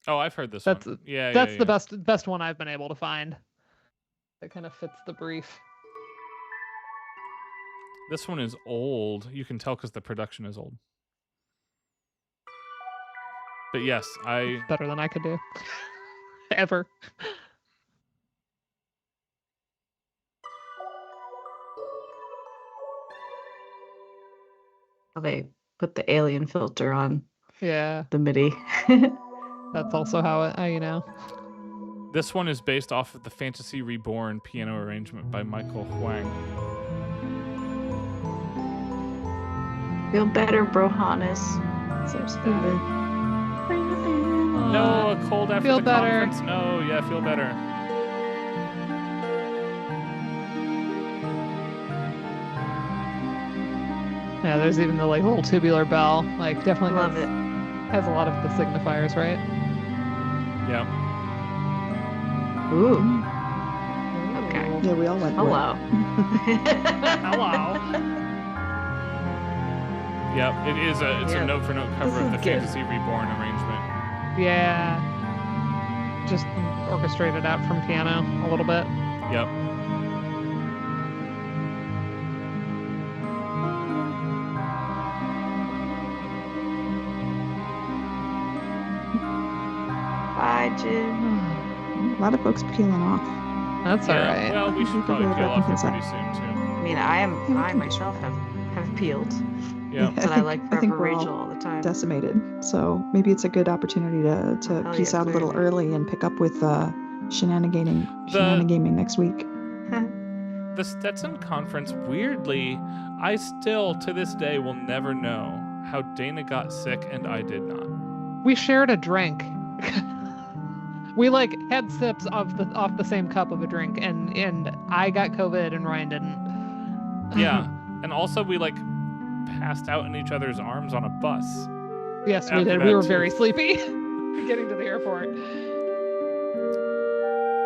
B: Oh, I've heard this one.
A: That's the best one I've been able to find. That kind of fits the brief.
B: This one is old. You can tell because the production is old. But yes,
A: better than I could do. Ever.
F: They put the alien filter on.
A: Yeah.
F: The MIDI.
A: That's also how you know.
B: This one is based off of the Fantasy Reborn piano arrangement by Michael Huang.
F: Feel better, Brohannes.
C: So stupid.
B: No, a cold after
A: feel
B: the
A: better.
B: conference. No, yeah, feel better.
A: Yeah, there's even the like little tubular bell. Like definitely
F: Love it.
A: Has a lot of the signifiers, right?
B: Yeah.
F: Ooh. Okay.
C: Yeah, we all went.
F: Hello.
A: Hello.
B: Yep, it's a note for note cover of the
F: good.
B: Fantasy Reborn arrangement.
A: Yeah. Just orchestrated out from piano a little bit.
B: Yep.
F: Bye, Jim.
C: A lot of folks peeling off.
A: That's all right.
B: Well, we should probably peel off here pretty soon too.
F: I mean, I myself have peeled.
B: Yeah.
F: But I like
C: I think
F: Forever
C: we're
F: Rachel
C: all
F: all the time.
C: decimated. So maybe it's a good opportunity to
F: Hell
C: peace
F: yeah,
C: out a little
F: clearly.
C: early and pick up with shenanigaming next week.
B: The Stetson conference, weirdly, I still to this day will never know how Dana got sick and I did not.
A: We shared a drink. We like had sips off the same cup of a drink, and I got COVID and Ryan didn't.
B: Yeah, and also we like passed out in each other's arms on a bus.
A: Yes, we
B: After
A: did.
B: that,
A: We were
B: too.
A: very sleepy getting to the airport.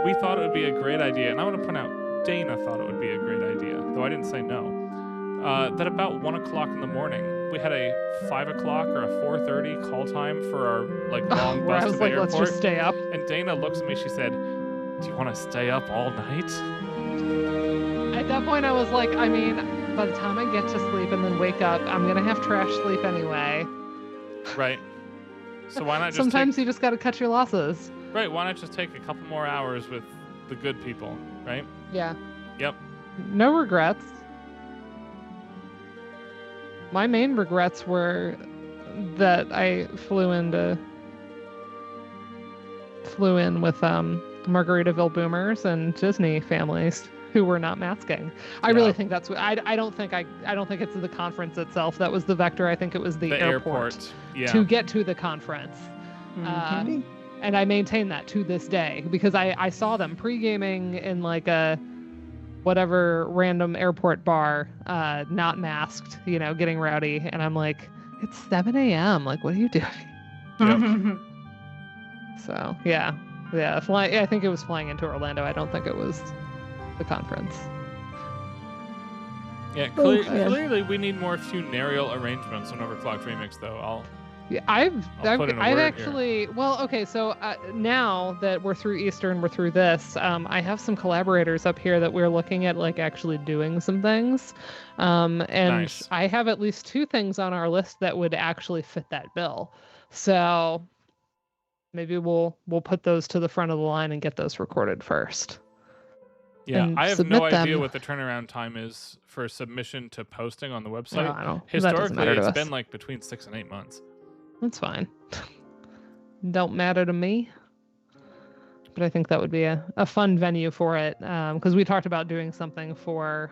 B: We thought it would be a great idea, and I want to point out, Dana thought it would be a great idea, though I didn't say no. That about 1 o'clock in the morning, we had a 5 o'clock or a 4:30 call time for our like long
A: Where
B: bus
A: I was
B: to the
A: like,
B: airport.
A: let's just stay up.
B: And Dana looks at me. She said, "Do you want to stay up all night?"
A: At that point, I was like, I mean, by the time I get to sleep and then wake up, I'm gonna have trash sleep anyway.
B: Right. So why not just
A: Sometimes you just gotta cut your losses.
B: Right, why not just take a couple more hours with the good people, right?
A: Yeah.
B: Yep.
A: No regrets. My main regrets were that I flew in with Margaritaville boomers and Disney families who were not masking. I really think that's what I don't think it's the conference itself that was the vector. I think it was the airport.
B: Yeah.
A: To get to the conference. And I maintain that to this day because I saw them pre-gaming in like a whatever random airport bar, not masked, getting rowdy. And I'm like, it's 7 a.m. Like, what are you doing?
B: Yep.
A: So, yeah. I think it was flying into Orlando. I don't think it was the conference.
B: Yeah, clearly we need more funereal arrangements on Overclocked Remix, though.
A: I've actually
B: here.
A: Well, okay, so now that we're through Easter and we're through this, I have some collaborators up here that we're looking at like actually doing some things, and
B: nice.
A: I have at least 2 things on our list that would actually fit that bill. So maybe we'll put those to the front of the line and get those recorded first.
B: Yeah,
A: and
B: I have
A: submit
B: no idea
A: them.
B: what the turnaround time is for submission to posting on the website.
A: I don't know.
B: Historically, it's
A: us.
B: been like between 6 and 8 months.
A: That's fine. Don't matter to me. But I think that would be a fun venue for it. Because we talked about doing something for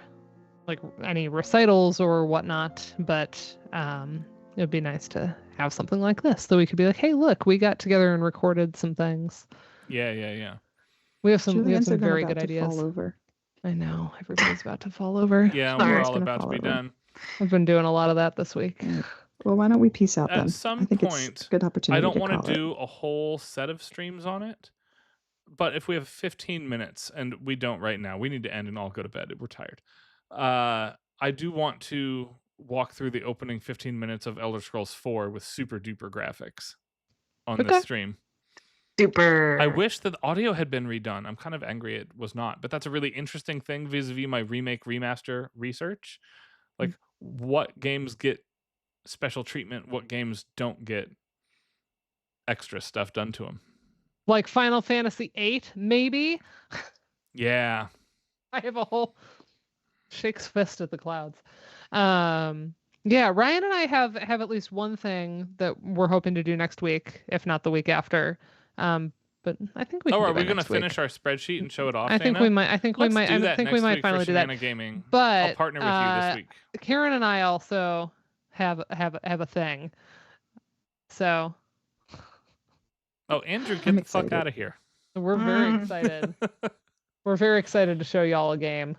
A: like any recitals or whatnot. But it would be nice to have something like this. So we could be like, hey, look, we got together and recorded some things.
B: Yeah.
A: We have some
C: Julian's
A: very
C: about
A: good
C: to
A: ideas.
C: Fall over.
A: I know. Everybody's about to fall over.
B: Yeah,
C: Sorry,
B: we're
C: it's
B: all
C: gonna
B: about to
C: fall
B: be
C: over.
B: done.
A: I've been doing a lot of that this week.
C: Well, why don't we peace out then?
B: At some
C: I think
B: point,
C: it's a good opportunity.
B: I don't
C: want
B: want to do a whole set of streams on it. But if we have 15 minutes, and we don't right now, we need to end and all go to bed. We're tired. I do want to walk through the opening 15 minutes of Elder Scrolls 4 with super duper graphics on this stream.
F: Super.
B: I wish that the audio had been redone. I'm kind of angry it was not, but that's a really interesting thing vis-a-vis my remake remaster research. Like, what games get special treatment? What games don't get extra stuff done to them?
A: Like Final Fantasy VIII, maybe?
B: Yeah.
A: I have a whole shakes fist at the clouds. Yeah, Ryan and I have at least one thing that we're hoping to do next week, if not the week after. But I think we.
B: Are we going to finish our spreadsheet and show it off?
A: I think we might. I think we might.
B: I
A: think we might finally do that.
B: Gaming.
A: But
B: I'll partner with you this week.
A: Karen and I also have a thing. So.
B: Oh, Andrew, get the fuck out of here.
A: We're very excited. We're very excited to show y'all a game.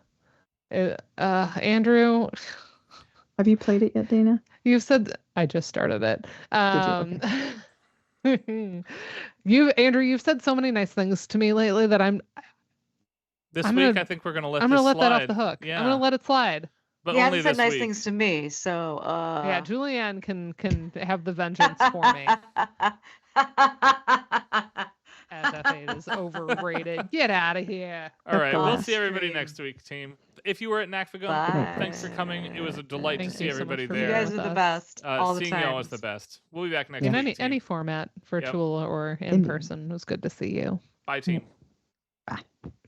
A: Andrew,
C: have you played it yet, Dana?
A: You said I just started it.
C: Okay.
A: Andrew, you've said so many nice things to me lately that I think we're gonna let. I'm gonna let that off the hook. Yeah. I'm gonna let it slide.
F: But only this week. Said nice things to me, so
A: yeah, Julianne can have the vengeance for me. SF8 is overrated. Get out of here.
B: All right, we'll see everybody next week, team. If you were at NACVGM, thanks for coming. It was a delight to see everybody there.
F: You guys are the best. All the time.
B: Seeing y'all is the best. We'll be back next week.
A: In any format, virtual or in person. It was good to see you.
B: Bye, team.
C: Bye.